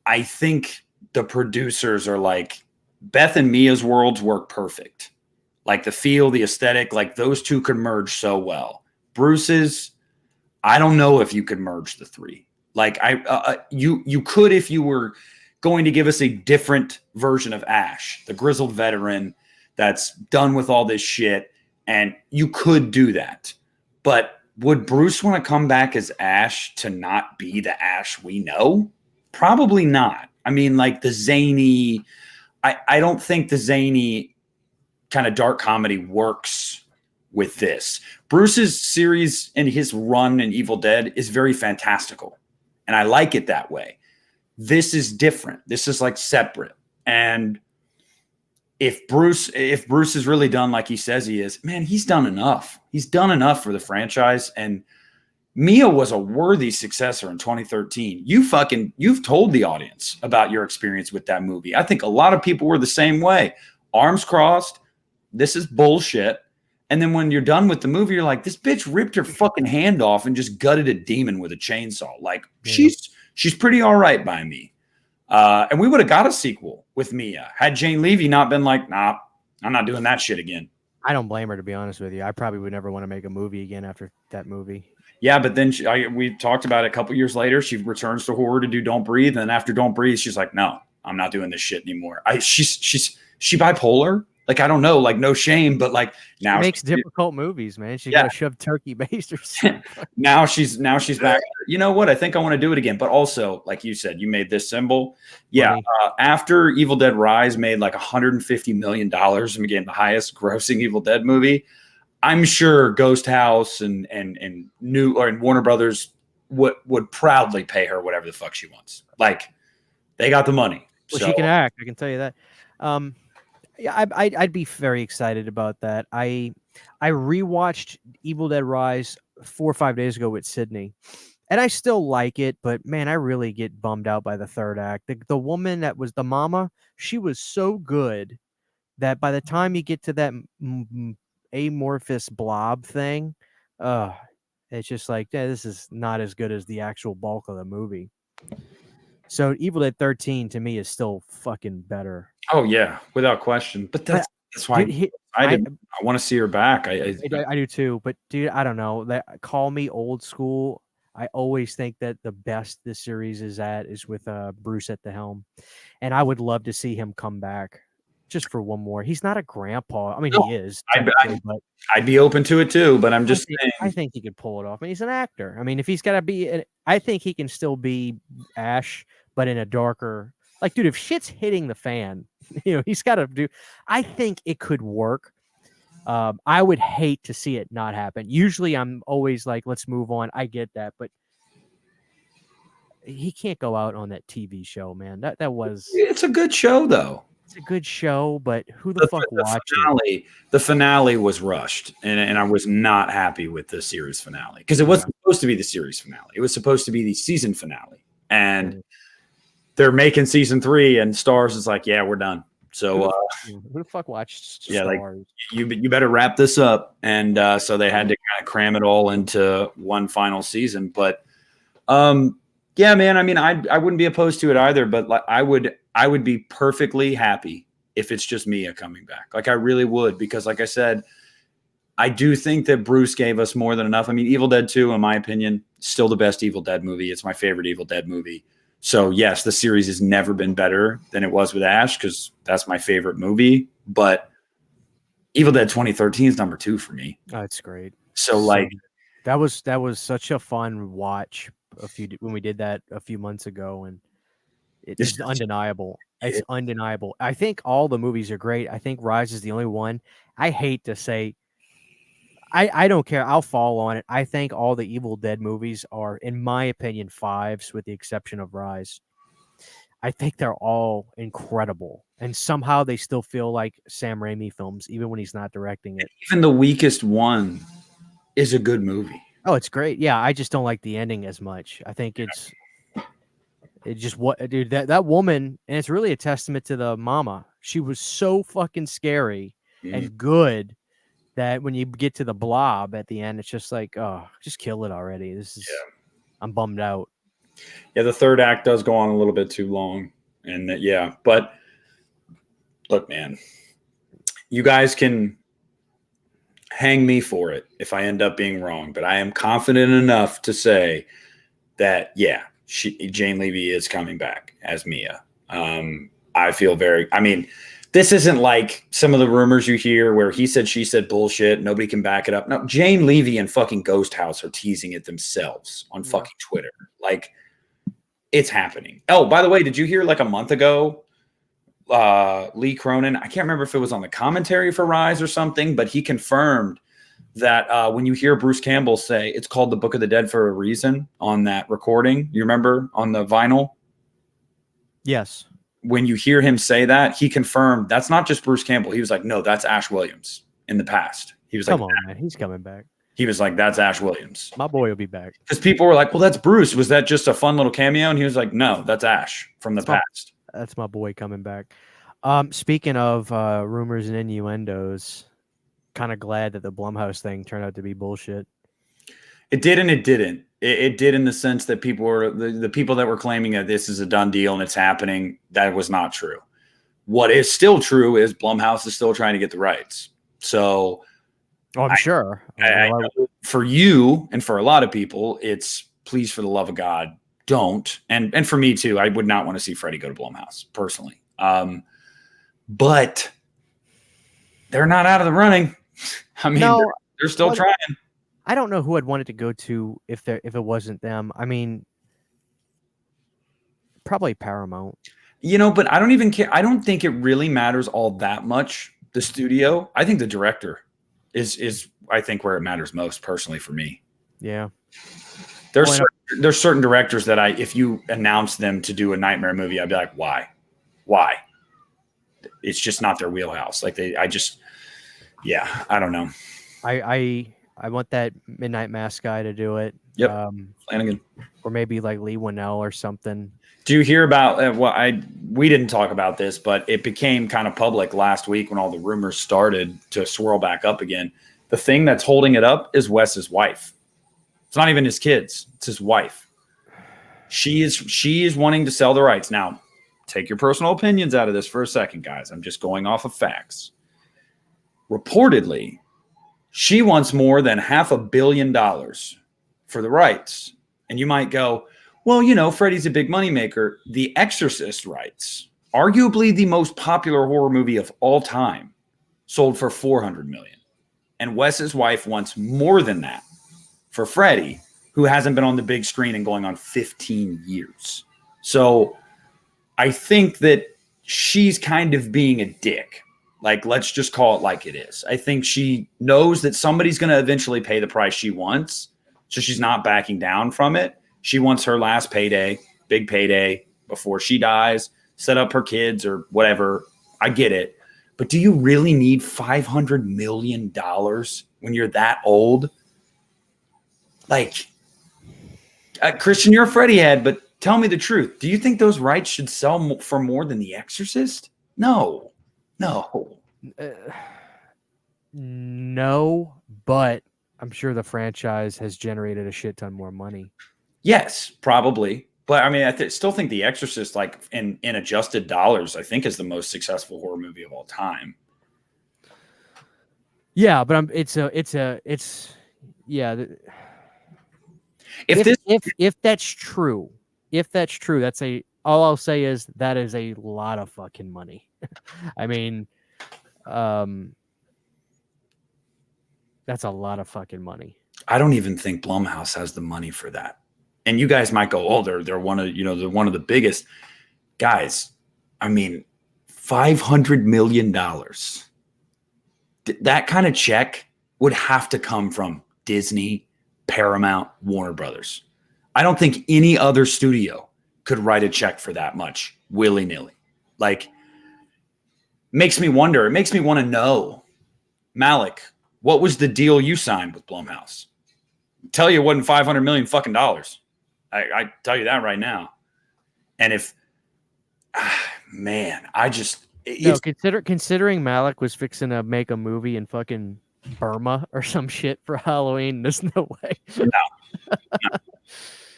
I think the producers are like Beth and Mia's worlds work perfect. Like the feel, the aesthetic, like those two could merge so well. Bruce's, I don't know if you could merge the three. Like you could if you were going to give us a different version of Ash, the grizzled veteran that's done with all this shit, and you could do that. But would Bruce want to come back as Ash to not be the Ash we know? Probably not. I mean, like the zany, I don't think the zany kind of dark comedy works with this. Bruce's series and his run in Evil Dead is very fantastical, and I like it that way. This is different. This is like separate. And if Bruce is really done like he says he is, man, he's done enough. He's done enough for the franchise. And Mia was a worthy successor in 2013. You've told the audience about your experience with that movie. I think a lot of people were the same way. Arms crossed. This is bullshit. And then when you're done with the movie, you're like, this bitch ripped her fucking hand off and just gutted a demon with a chainsaw. Like, yeah. She's pretty all right by me. And we would have got a sequel with Mia had Jane Levy not been like, nah, I'm not doing that shit again. I don't blame her, to be honest with you. I probably would never want to make a movie again after that movie. Yeah, but then we talked about it a couple years later. She returns to horror to do Don't Breathe. And after Don't Breathe, she's like, no, I'm not doing this shit anymore. She bipolar? Like, I don't know, like no shame, but like now she makes difficult movies, man. She got to shove turkey baster. now she's back. You know what? I think I want to do it again. But also, like you said, you made this symbol. Yeah. After Evil Dead Rise made like $150 million and became the highest grossing Evil Dead movie, I'm sure Ghost House and Warner Brothers would proudly pay her whatever the fuck she wants. Like, they got the money. Well, So she can act. I can tell you that. Yeah, I'd be very excited about that. I rewatched Evil Dead Rise 4 or 5 days ago with Sydney, and I still like it, but man, I really get bummed out by the third act. The woman that was the mama, she was so good that by the time you get to that amorphous blob thing, uh, it's just like, yeah, this is not as good as the actual bulk of the movie. So Evil Dead 13 to me is still fucking better. oh yeah, without question. But that's why Dude, I want to see her back. I do too, but dude, I don't know. That call me old school. I always think that the best this series is at is with Bruce at the helm, and I would love to see him come back just for one more. He's not a grandpa. I mean, No, he is, but I'd be open to it too. But I'm just saying. I think he could pull it off. I mean, he's an actor. I mean, if he's got to be, I think he can still be Ash, but in a darker. Like, dude, if shit's hitting the fan, he's got to do. I think it could work. I would hate to see it not happen. Usually I'm always like, let's move on. I get that, but he can't go out on that TV show, man. That was It's a good show though. It's a good show, but who the fuck watched it? The finale was rushed, and I was not happy with the series finale because it wasn't supposed to be the series finale. It was supposed to be the season finale, and they're making season 3, and Stars is like, yeah, we're done. So who the fuck watched Stars? Yeah, like you better wrap this up, and so they had to kind of cram it all into one final season. But yeah, man, I mean, I wouldn't be opposed to it either, but like I would be perfectly happy if it's just Mia coming back. Like I really would, because like I said, I do think that Bruce gave us more than enough. I mean, Evil Dead 2, in my opinion, still the best Evil Dead movie. It's my favorite Evil Dead movie. So yes, the series has never been better than it was with Ash, because that's my favorite movie. But Evil Dead 2013 is number 2 for me. Oh, it's great. So like that was such a fun watch when we did that a few months ago, and it's undeniable. It's undeniable. I think all the movies are great. I think Rise is the only one. I hate to say, I don't care. I'll fall on it. I think all the Evil Dead movies are, in my opinion, 5s, with the exception of Rise. I think they're all incredible, and somehow they still feel like Sam Raimi films, even when he's not directing it. Even the weakest one is a good movie. Oh, it's great. Yeah, I just don't like the ending as much. I think it just dude, that woman, and it's really a testament to the mama. She was so fucking scary and good that when you get to the blob at the end, it's just like, oh, just kill it already. I'm bummed out. Yeah, the third act does go on a little bit too long, and but look, man, you guys can hang me for it if I end up being wrong, but I am confident enough to say that Jane Levy is coming back as Mia. I feel this isn't like some of the rumors you hear where he said, she said bullshit. Nobody can back it up. No, Jane Levy and fucking Ghost House are teasing it themselves on fucking Twitter. Like, it's happening. Oh, by the way, did you hear like a month ago, Lee Cronin, I can't remember if it was on the commentary for Rise or something, but he confirmed that when you hear Bruce Campbell say it's called The Book of the Dead for a reason on that recording, you remember on the vinyl? Yes. When you hear him say that, he confirmed that's not just Bruce Campbell. He was like, no, that's Ash Williams in the past. He was Come on, man. He's coming back. He was like, that's Ash Williams. My boy will be back. Because people were like, well, that's Bruce. Was that just a fun little cameo? And he was like, no, that's Ash from the past. That's my boy coming back. Speaking of rumors and innuendos, kind of glad that the Blumhouse thing turned out to be bullshit. It did and it didn't. It did in the sense that people were the people that were claiming that this is a done deal and it's happening. That was not true. What is still true is Blumhouse is still trying to get the rights. So, I'm sure. For you and for a lot of people, it's please, for the love of God, don't. And for me too, I would not want to see Freddie go to Blumhouse personally. But they're not out of the running. I mean, they're still trying. I don't know who I'd want it to go to if it wasn't them. I mean, probably Paramount. But I don't even care. I don't think it really matters all that much, the studio. I think the director is I think where it matters most personally for me. Yeah. There's certain directors that if you announce them to do a nightmare movie, I'd be like, why? It's just not their wheelhouse. Like I don't know. I want that Midnight Mass guy to do it. Yep. Flanagan. Or maybe like Lee Winnell or something. Do you hear about we didn't talk about this, but it became kind of public last week when all the rumors started to swirl back up again. The thing that's holding it up is Wes's wife. It's not even his kids. It's his wife. She is wanting to sell the rights. Now, take your personal opinions out of this for a second, guys. I'm just going off of facts. Reportedly, she wants more than $500 million for the rights. And you might go, well, you know, Freddy's a big moneymaker. The Exorcist rights, arguably the most popular horror movie of all time, sold for $400 million. And Wes's wife wants more than that for Freddy, who hasn't been on the big screen and going on 15 years. So I think that she's kind of being a dick. Like, let's just call it like it is. I think she knows that somebody's going to eventually pay the price she wants. So she's not backing down from it. She wants her last payday, big payday before she dies, set up her kids or whatever. I get it. But do you really need $500 million when you're that old? Like, Christian, you're a Freddy head, but tell me the truth. Do you think those rights should sell for more than The Exorcist? No. No, but I'm sure the franchise has generated a shit ton more money. Yes, probably. But I mean, I still think The Exorcist, like in adjusted dollars, I think is the most successful horror movie of all time. Yeah, but if that's true, all I'll say is that is a lot of fucking money. I mean, that's a lot of fucking money. I don't even think Blumhouse has the money for that. And you guys might go, oh, they're one of the biggest guys. I mean, $500 million. That kind of check would have to come from Disney, Paramount, Warner Brothers. I don't think any other studio could write a check for that much willy-nilly. Like, makes me wonder. It makes me want to know, Malik, what was the deal you signed with Blumhouse? Tell you it wasn't $500 million fucking dollars. I tell you that right now. And if, man, considering Malik was fixing to make a movie in fucking Burma or some shit for Halloween, there's no way. No.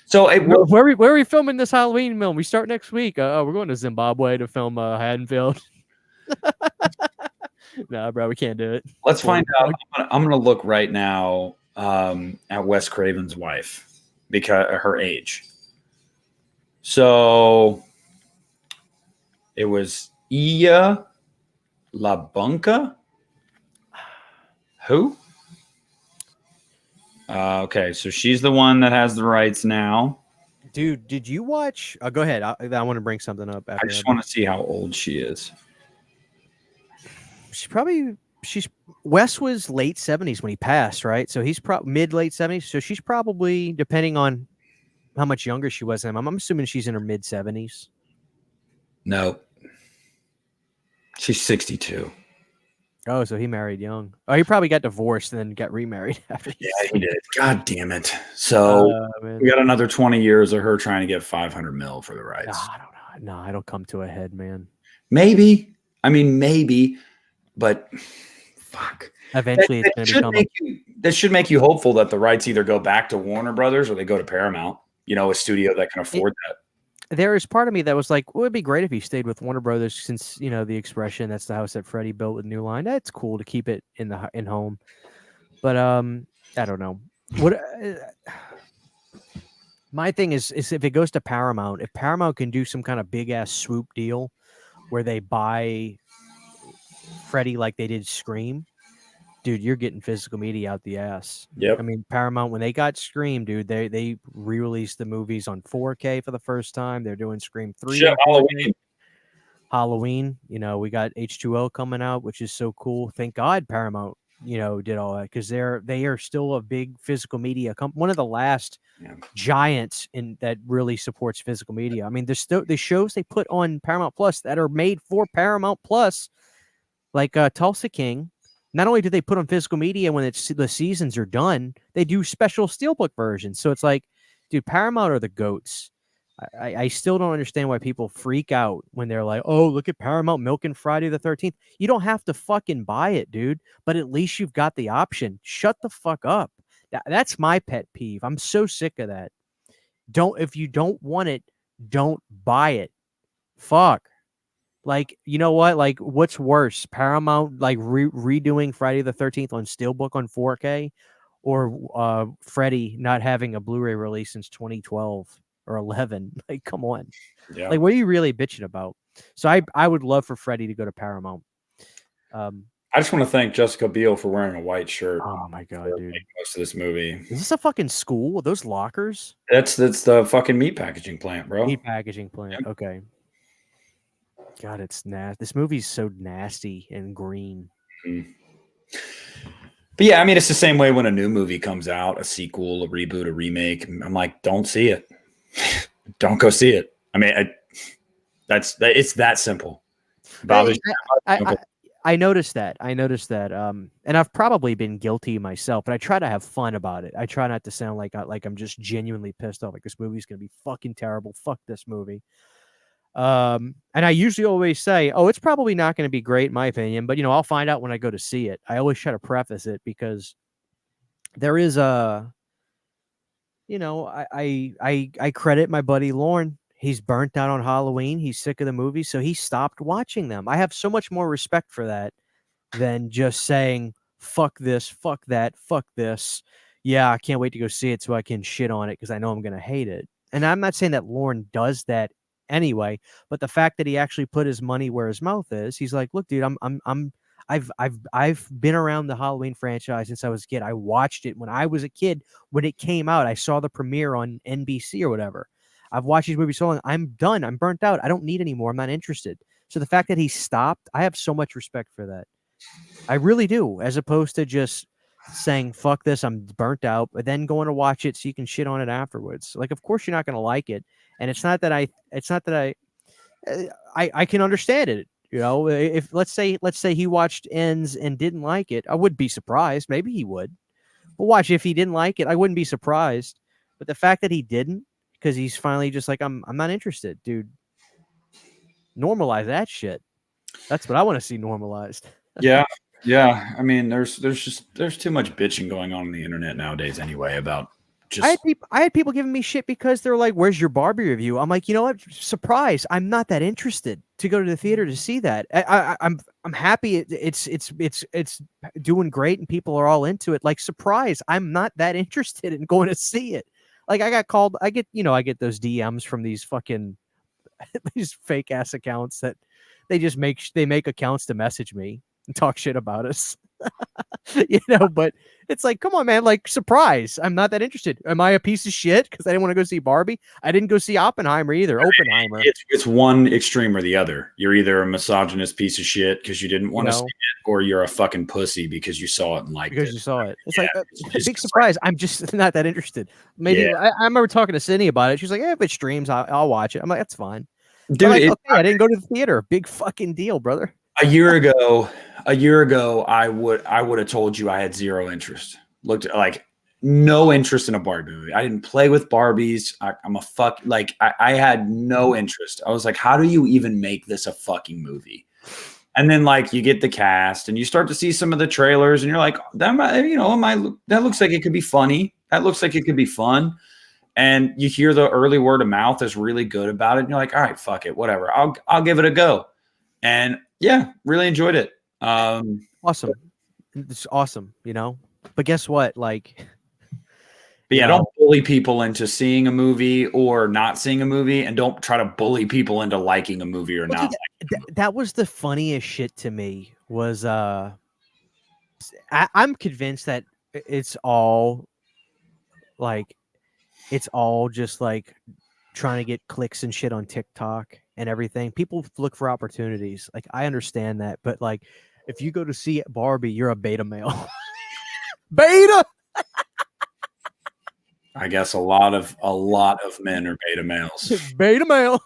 So where are we filming this Halloween film? We start next week. We're going to Zimbabwe to film Haddonfield. No, bro, we can't do it. Let's find out. I'm going to look right now at Wes Craven's wife, because her age. So it was Iya LaBunca. Who? Okay, so she's the one that has the rights now. Dude, did you watch? Go ahead. I want to bring something up. I just want to see how old she is. Wes was late 70s when he passed, right? So he's mid-late 70s. So she's probably, depending on how much younger she was than him, I'm assuming she's in her mid-70s. No. She's 62. Oh, so he married young. Oh, he probably got divorced and then got remarried after. Yeah, he did. God damn it. So we got another 20 years of her trying to get $500 million for the rights. I don't know. No, I don't come to a head, man. Maybe. I mean, maybe. But fuck. Eventually, it's going to become. That should make you hopeful that the rights either go back to Warner Brothers or they go to Paramount. You know, a studio that can afford that. There is part of me that was like, well, it'd be great if he stayed with Warner Brothers, since, you know, the expression, that's the house that Freddy built with New Line. That's cool to keep it in home. But I don't know. What my thing is if it goes to Paramount, if Paramount can do some kind of big ass swoop deal where they buy Freddy like they did Scream, dude, you're getting physical media out the ass. Yep. I mean, Paramount, when they got Scream, dude, they re-released the movies on 4K for the first time. They're doing Scream 3. Shit, Halloween. You know, we got H2O coming out, which is so cool. Thank God Paramount did all that because they are still a big physical media one of the last Yeah. giants in that really supports physical media. I mean, there's still the shows they put on Paramount Plus that are made for Paramount Plus, like Tulsa King. Not only do they put on physical media when the seasons are done, they do special steelbook versions. So it's like, dude, Paramount are the goats. I still don't understand why people freak out when they're like, oh, look at Paramount milking Friday the 13th. You don't have to fucking buy it, dude, but at least you've got the option. Shut the fuck up. That's my pet peeve. I'm so sick of that. If you don't want it, don't buy it. Fuck. Like, you know what? Like, what's worse? Paramount like redoing Friday the 13th on Steelbook on 4K, or Freddy not having a Blu-ray release since 2012 or 11? Like, come on. Yeah. Like, what are you really bitching about? So I would love for Freddy to go to Paramount. I just want to thank Jessica Biel for wearing a white shirt Oh my god, for dude. most of this movie. Is this a fucking school? Are those lockers? That's the fucking meat packaging plant, bro. Meat packaging plant. Yep. Okay. God, it's nasty. This movie's so nasty and green. Mm. But yeah, I mean, it's the same way when a new movie comes out, a sequel, a reboot, a remake. I'm like, don't see it. Don't go see it. I mean, it's that simple. I noticed that. And I've probably been guilty myself, but I try to have fun about it. I try not to sound like I'm just genuinely pissed off. Like, this movie's gonna be fucking terrible. Fuck this movie. And I usually always say, oh, it's probably not going to be great in my opinion, but I'll find out when I go to see it. I always try to preface it because there is I credit my buddy Lorne. He's burnt out on Halloween. He's sick of the movies, so he stopped watching them. I have so much more respect for that than just saying, fuck this, fuck that, fuck this. Yeah, I can't wait to go see it so I can shit on it because I know I'm going to hate it. And I'm not saying that Lorne does that anyway, but the fact that he actually put his money where his mouth is, he's like, look, dude, I've been around the Halloween franchise since I was a kid. I watched it when I was a kid. When it came out, I saw the premiere on NBC or whatever. I've watched these movies so long. I'm done. I'm burnt out. I don't need any more. I'm not interested. So the fact that he stopped, I have so much respect for that. I really do, as opposed to just saying, fuck this, I'm burnt out, but then going to watch it so you can shit on it afterwards. Like, of course you're not going to like it. And it's not that I can understand it. If let's say he watched Ends and didn't like it, I would be surprised. Maybe he would. But watch, if he didn't like it, I wouldn't be surprised. But the fact that he didn't, because he's finally just like, I'm not interested, dude. Normalize that shit. That's what I want to see normalized. Yeah. Yeah. I mean, there's too much bitching going on the internet nowadays anyway about just I had people giving me shit because they're like, "Where's your Barbie review?" I'm like, you know what? Surprise! I'm not that interested to go to the theater to see that. I'm happy it's doing great and people are all into it. Like, surprise! I'm not that interested in going to see it. Like, I got called. I get those DMs from these fucking these fake ass accounts that they make accounts to message me and talk shit about us. But it's like, come on, man, like, surprise. I'm not that interested. Am I a piece of shit because I didn't want to go see Barbie? I didn't go see Oppenheimer either. Oppenheimer. It's one extreme or the other. You're either a misogynist piece of shit because you didn't want to see it, or you're a fucking pussy because you saw it and liked it. Because you saw it. It's like big surprise. I'm just not that interested. Maybe I remember talking to Cindy about it. She's like, if it streams, I'll watch it. I'm like, that's fine. Dude, like, okay, I didn't go to the theater. Big fucking deal, brother. A year ago, I would have told you I had zero interest. Looked like no interest in a Barbie movie. I didn't play with Barbies. I had no interest. I was like, how do you even make this a fucking movie? And then, like, you get the cast and you start to see some of the trailers and you're like, that looks like it could be funny. That looks like it could be fun. And you hear the early word of mouth is really good about it. And you're like, all right, fuck it, whatever. I'll give it a go. And yeah, really enjoyed it. Awesome. It's awesome, But guess what? Like, but yeah, don't bully people into seeing a movie or not seeing a movie, and don't try to bully people into liking a movie or not. That was the funniest shit to me. Was I'm convinced that it's all just like trying to get clicks and shit on TikTok and everything. People look for opportunities. Like, I understand that, but like, if you go to see Barbie, you're a beta male. Beta. I guess a lot of men are beta males. Beta male.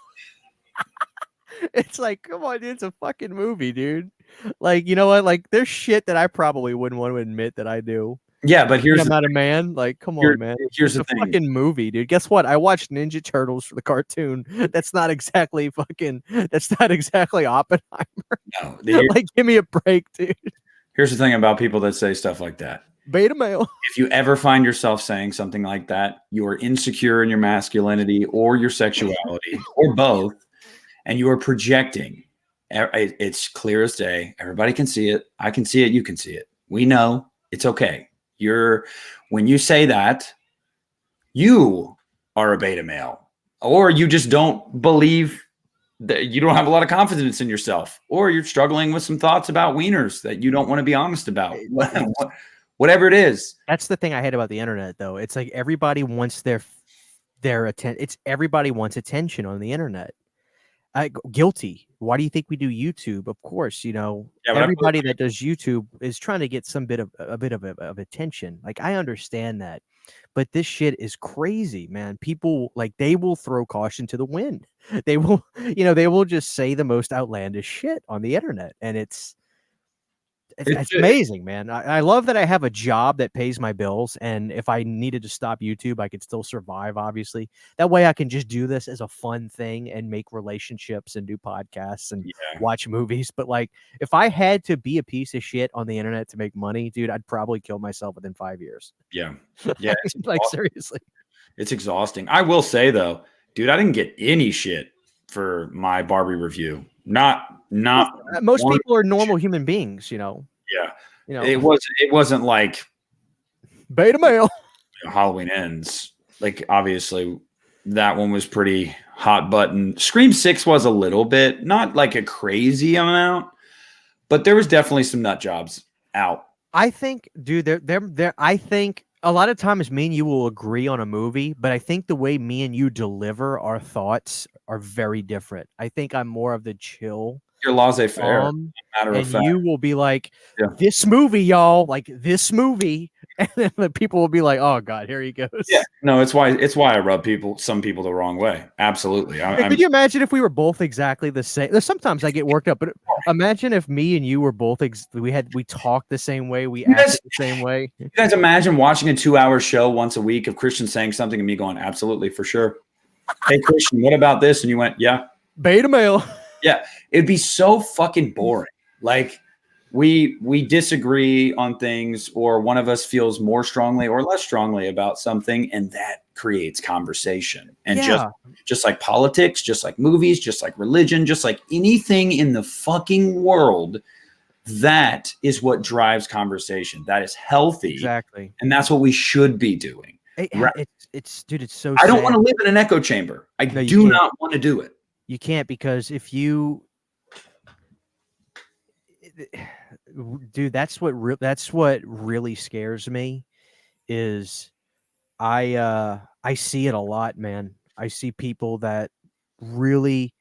It's like, come on, dude, it's a fucking movie, dude. Like, you know what? Like, there's shit that I probably wouldn't want to admit that I do. Yeah, but here's I'm not a man. Like, come on, man. Here's It's the a thing. fucking movie, dude. Guess what? I watched Ninja Turtles for the cartoon. That's not exactly fucking. That's not exactly Oppenheimer. No, Like, give me a break, dude. here's the thing about people that say stuff like that. Beta male. If you ever find yourself saying something like that, you are insecure in your masculinity or your sexuality or both, and you are projecting. It's clear as day. Everybody can see it. I can see it. You can see it. We know it's okay. When you say that, you are a beta male, or you just don't believe that you don't have a lot of confidence in yourself, or you're struggling with some thoughts about wieners that you don't want to be honest about. Whatever it is. That's the thing I hate about the internet, though. It's like everybody wants their attention. It's everybody wants attention on the internet. Guilty. Why do you think we do YouTube? Of course, everybody that does YouTube is trying to get some bit of attention. Like, I understand that, but this shit is crazy, man. People, like, they will throw caution to the wind. They will, they will just say the most outlandish shit on the internet, and it's amazing, man. I love that I have a job that pays my bills, and if I needed to stop YouTube, I could still survive, obviously. That way I can just do this as a fun thing and make relationships and do podcasts and watch movies. But, like, if I had to be a piece of shit on the internet to make money, dude, I'd probably kill myself within 5 years. Yeah. Like, seriously. It's exhausting. I will say, though, dude, I didn't get any shit for my Barbie review. Not most people are normal human beings, Yeah. It wasn't like beta male. Halloween Ends. Like, obviously that one was pretty hot button. Scream 6 was a little bit, not like a crazy amount, but there was definitely some nut jobs out. I think, dude, I think a lot of times me and you will agree on a movie, but I think the way me and you deliver our thoughts are very different. I think I'm more of the chill. You're laissez-faire, matter of fact. You will be like, this movie, y'all, like this movie, and then the people will be like, oh god, here he goes. Yeah, no, it's why I rub some people the wrong way. Absolutely. Could you imagine if we were both exactly the same? Sometimes I get worked up, but imagine if me and you were both we talked the same way, we acted the same way. You guys imagine watching a 2-hour show once a week of Christian saying something and me going, absolutely, for sure. Hey, Christian, what about this? And you went, yeah. Beta male. Yeah, it'd be so fucking boring. Like, we disagree on things, or one of us feels more strongly or less strongly about something, and that creates conversation. And just like politics, just like movies, just like religion, just like anything in the fucking world, that is what drives conversation. That is healthy. Exactly. And that's what we should be doing. It's dude, it's so I don't want to live in an echo chamber. I do not want to do it. You can't, because if you, dude, that's what really scares me. Is I see it a lot, man. I see people that really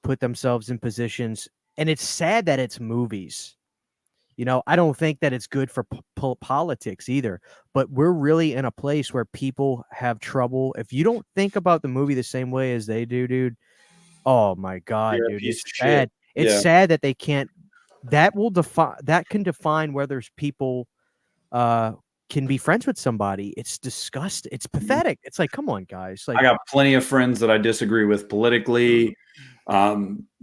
put themselves in positions, and it's sad that it's movies. I don't think that it's good for politics either, but we're really in a place where people have trouble. If you don't think about the movie the same way as they do, dude, oh my god, dude, it's sad. It's sad that they can't. That can define whether people can be friends with somebody. It's disgusting. It's pathetic. It's like, come on, guys. Like, I got plenty of friends that I disagree with politically,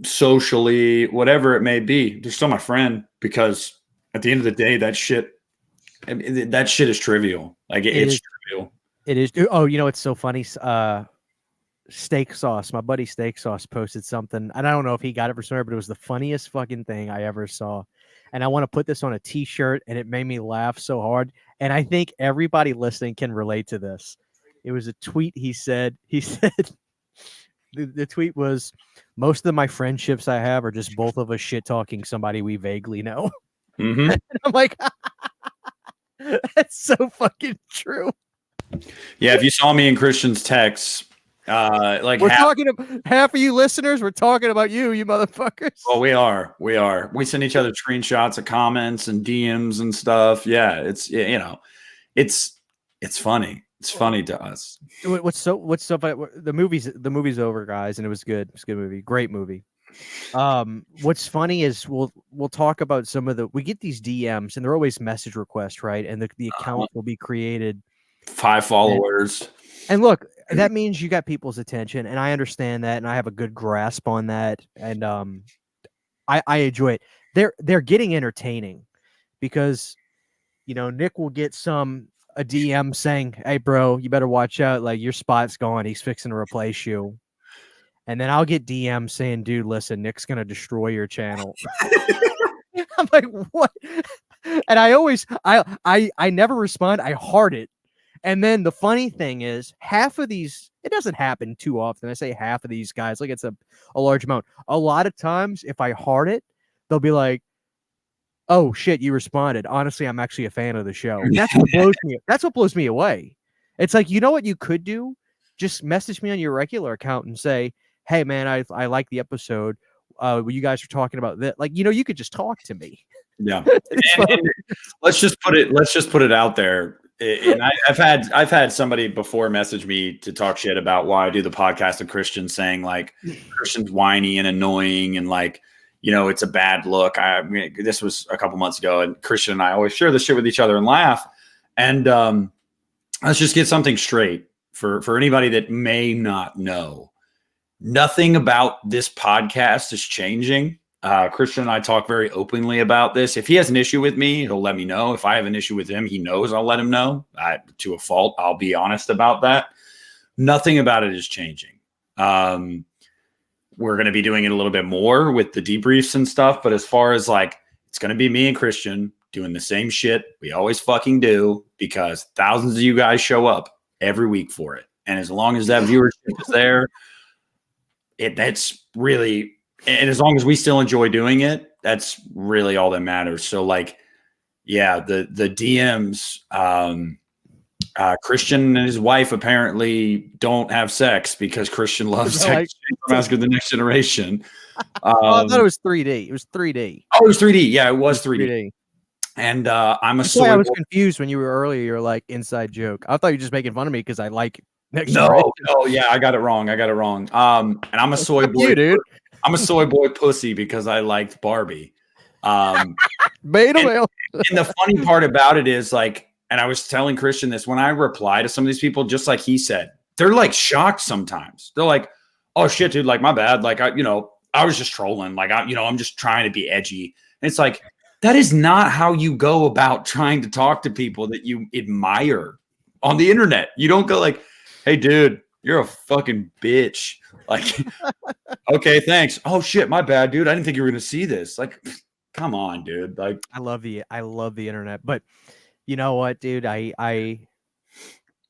socially, whatever it may be. They're still my friend, because at the end of the day, that shit is trivial. Like, it's trivial. It is. Oh, it's so funny. Steak Sauce, my buddy Steak Sauce, posted something, and I don't know if he got it for somewhere, but it was the funniest fucking thing I ever saw. And I want to put this on a t-shirt, and it made me laugh so hard. And I think everybody listening can relate to this. It was a tweet. He said the tweet was, most of my friendships I have are just both of us shit talking somebody we vaguely know. Mm-hmm. And I'm like, that's so fucking true. Yeah, if you saw me in Christian's texts, Like We're talking about half of you listeners. We're talking about you motherfuckers. Oh, we are. We send each other screenshots of comments and DMs and stuff. Yeah, it's it's funny. It's funny to us. What's so funny? The movie's over, guys, and it was good. It's a good movie, great movie. What's funny is we'll talk about we get these DMs and they're always message requests, right? And the account will be created. 5 followers. And look, that means you got people's attention, and I understand that, and I have a good grasp on that, and I enjoy it. They're getting entertaining because Nick will get a DM saying, "Hey, bro, you better watch out. Like your spot's gone. He's fixing to replace you." And then I'll get DM saying, "Dude, listen, Nick's gonna destroy your channel." I'm like, "What?" And I never respond. I heart it. And then the funny thing is, half of these, it doesn't happen too often. I say half of these guys, like it's a large amount. A lot of times, if I heart it, they'll be like, "Oh shit, you responded. Honestly, I'm actually a fan of the show." That's what blows me. That's what blows me away. It's like, you know what you could do? Just message me on your regular account and say, "Hey man, I like the episode. You guys are talking about that." Like, you could just talk to me. Yeah. And let's just put it out there. And I've had somebody before message me to talk shit about why I do the podcast of Christian, saying like Christian's whiny and annoying and like, it's a bad look. This was a couple months ago, and Christian and I always share this shit with each other and laugh. And let's just get something straight for anybody that may not know. Nothing about this podcast is changing. Christian and I talk very openly about this. If he has an issue with me, he'll let me know. If I have an issue with him, he knows I'll let him know. To a fault, I'll be honest about that. Nothing about it is changing. We're going to be doing it a little bit more with the debriefs and stuff. But as far as like, it's going to be me and Christian doing the same shit we always fucking do, because thousands of you guys show up every week for it. And as long as that viewership is there, that's really... And as long as we still enjoy doing it, that's really all that matters. So like, yeah, the DMs, Christian and his wife apparently don't have sex because Christian loves sex. Mask of the Next Generation. I thought it was 3D. It was 3D. Oh, it was 3D. Yeah, it was 3D. And I'm a soy. I was confused when you were earlier. You're like, inside joke. I thought you were just making fun of me because I like Next Generation. No, yeah, I got it wrong. And I'm a soy boy. Dude. I'm a soy boy pussy because I liked Barbie. Beta whale. And the funny part about it is like, and I was telling Christian this, when I reply to some of these people, just like he said, they're like shocked sometimes. They're like, "Oh shit, dude, like my bad. Like I was just trolling. Like I'm just trying to be edgy." And it's like, that is not how you go about trying to talk to people that you admire on the internet. You don't go like, "Hey dude, you're a fucking bitch." Like, okay, thanks. "Oh shit, my bad, dude. I didn't think you were gonna see this." Like, come on, dude. Like, I love the internet, but you know what, dude? I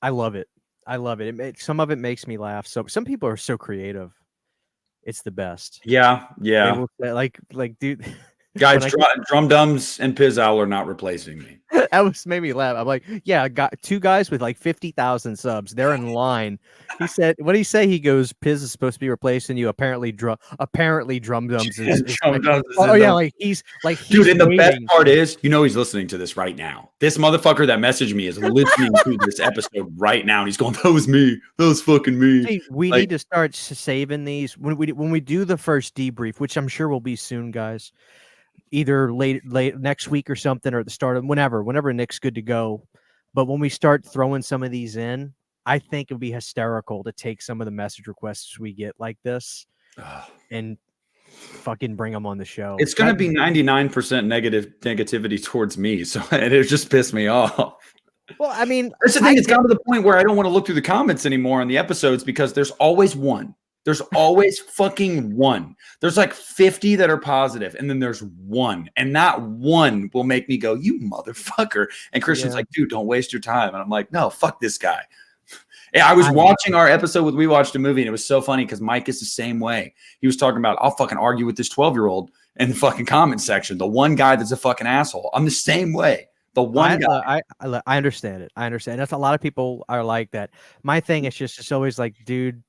love it. I love it. Some of it makes me laugh. So some people are so creative. It's the best. Yeah. They will say, like, dude. Guys, Drum Dums and Pizzow are not replacing me. That made me laugh. I'm like, yeah, I got 2 guys with like 50,000 subs. They're in line. He said, what did he say? He goes, "Piz is supposed to be replacing you. Apparently Drum Dums is Drum Dums he's dude. And the best part is, he's listening to this right now. This motherfucker that messaged me is listening to this episode right now, and he's going, "That was me. That was fucking me." See, we need to start saving these when we do the first debrief, which I'm sure will be soon, guys. Either late next week or something, or at the start of whenever Nick's good to go. But when we start throwing some of these in, I think it would be hysterical to take some of the message requests we get like this and fucking bring them on the show. It's going to be 99% negativity towards me. So it just pissed me off. Well, I mean, that's the thing. It's gotten to the point where I don't want to look through the comments anymore on the episodes, because there's always one. There's always fucking one. There's like 50 that are positive, and then there's one. And that one will make me go, "You motherfucker." And Christian's like, "Dude, don't waste your time." And I'm like, "No, fuck this guy." I was watching our episode with We Watched a Movie, and it was so funny because Mike is the same way. He was talking about, "I'll fucking argue with this 12-year-old in the fucking comment section. The one guy that's a fucking asshole." I'm the same way. The one guy. I understand it. I understand. That's a lot of people are like that. My thing is just, it's always like, dude,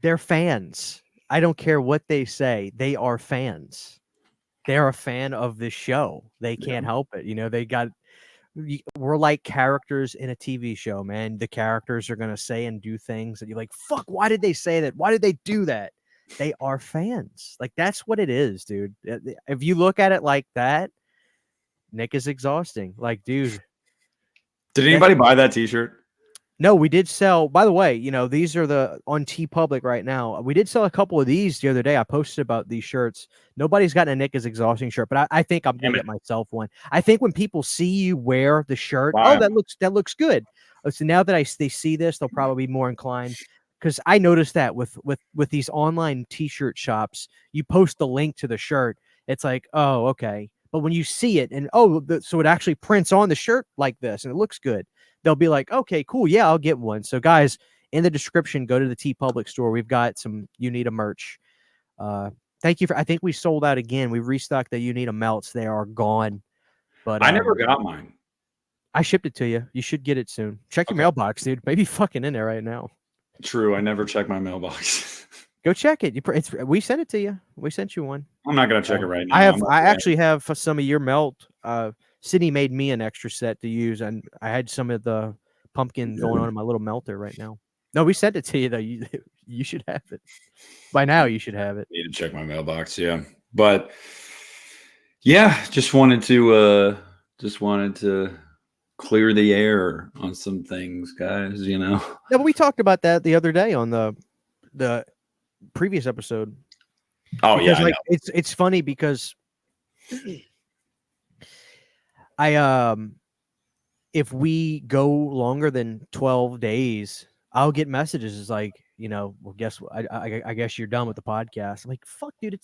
They're fans. I don't care what they say. They are fans. They're a fan of this show. They Yeah. can't help it. You know, we're like characters in a TV show, man. The characters are going to say and do things that you're like, fuck, why did they say that? Why did they do that? They are fans. Like, that's what it is, dude. If you look at it like that, Nick is exhausting. Like, dude, Did that anybody buy that T-shirt? no, we did sell. By the way, you know, these are the on T Public right now. We did sell a couple of these the other day. I posted about these shirts. Nobody's gotten a Nick is exhausting shirt, but I think I'm gonna Damn it. get myself one. I think when people see you wear the shirt, oh, Wow. that looks good. So now that they see this, they'll probably be more inclined. Because I noticed that with these online T-shirt shops, you post the link to the shirt. It's like, oh, okay. But when you see it and so it actually prints on the shirt like this and it looks good, they'll be like, okay, cool. Yeah, I'll get one. So guys, in the description, go to the T Public store. We've got some Uneeda merch. Thank you I think we sold out again. We restocked the Uneeda melts. They are gone. But I never got mine. I shipped it to you. You should get it soon. Check your mailbox, dude. Maybe fucking in there right now. True. I never check my mailbox. Go check it. We sent it to you. We sent you one. I'm not gonna check it right now. I actually have some of your melt. Sydney made me an extra set to use, and I had some of the pumpkin going on in my little melter right now. No, we sent it to you though. You should have it by now. You should have it. Need to check my mailbox. Yeah, but yeah, just wanted to clear the air on some things, guys. You know. No, but we talked about that the other day on the previous episode. Oh because, yeah, like it's funny because if we go longer than 12 days, I'll get messages. It's like, you know, well, guess what? I guess you're done with the podcast. I'm like, fuck, dude,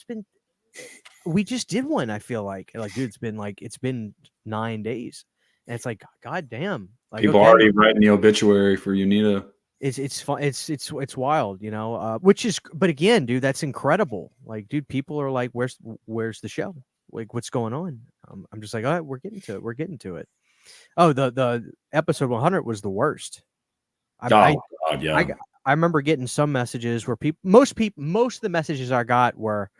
we just did one. I feel like, dude, it's been 9 days, and it's like, god damn, like people already writing the obituary for Uneeda. It's fun. It's wild, you know. But again, dude, that's incredible. Like, dude, people are like, where's the show? Like, what's going on? I'm just like, all right, we're getting to it. We're getting to it. Oh, the episode 100 was the worst. God, yeah. I remember getting some messages where most of the messages I got were,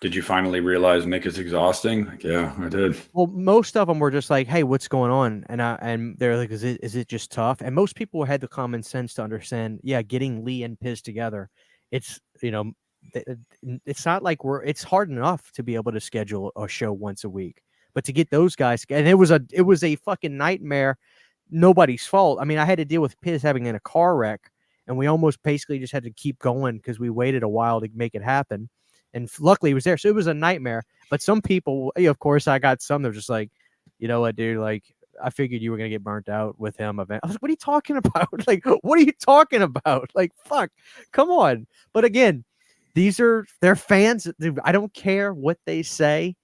did you finally realize Nick is exhausting? Like, yeah, I did. Well, most of them were just like, "Hey, what's going on?" And they're like, "Is it just tough?" And most people had the common sense to understand. Yeah, getting Lee and Piz together, it's it's not like it's hard enough to be able to schedule a show once a week, but to get those guys, and it was a fucking nightmare. Nobody's fault. I mean, I had to deal with Piz having in a car wreck, and we almost basically just had to keep going because we waited a while to make it happen. And luckily he was there. So it was a nightmare. But some people, of course, I got some that were just like, you know what, dude, like, I figured you were going to get burnt out with him. I was like, what are you talking about? Like, what are you talking about? Like, fuck, come on. But again, they're fans. I don't care what they say.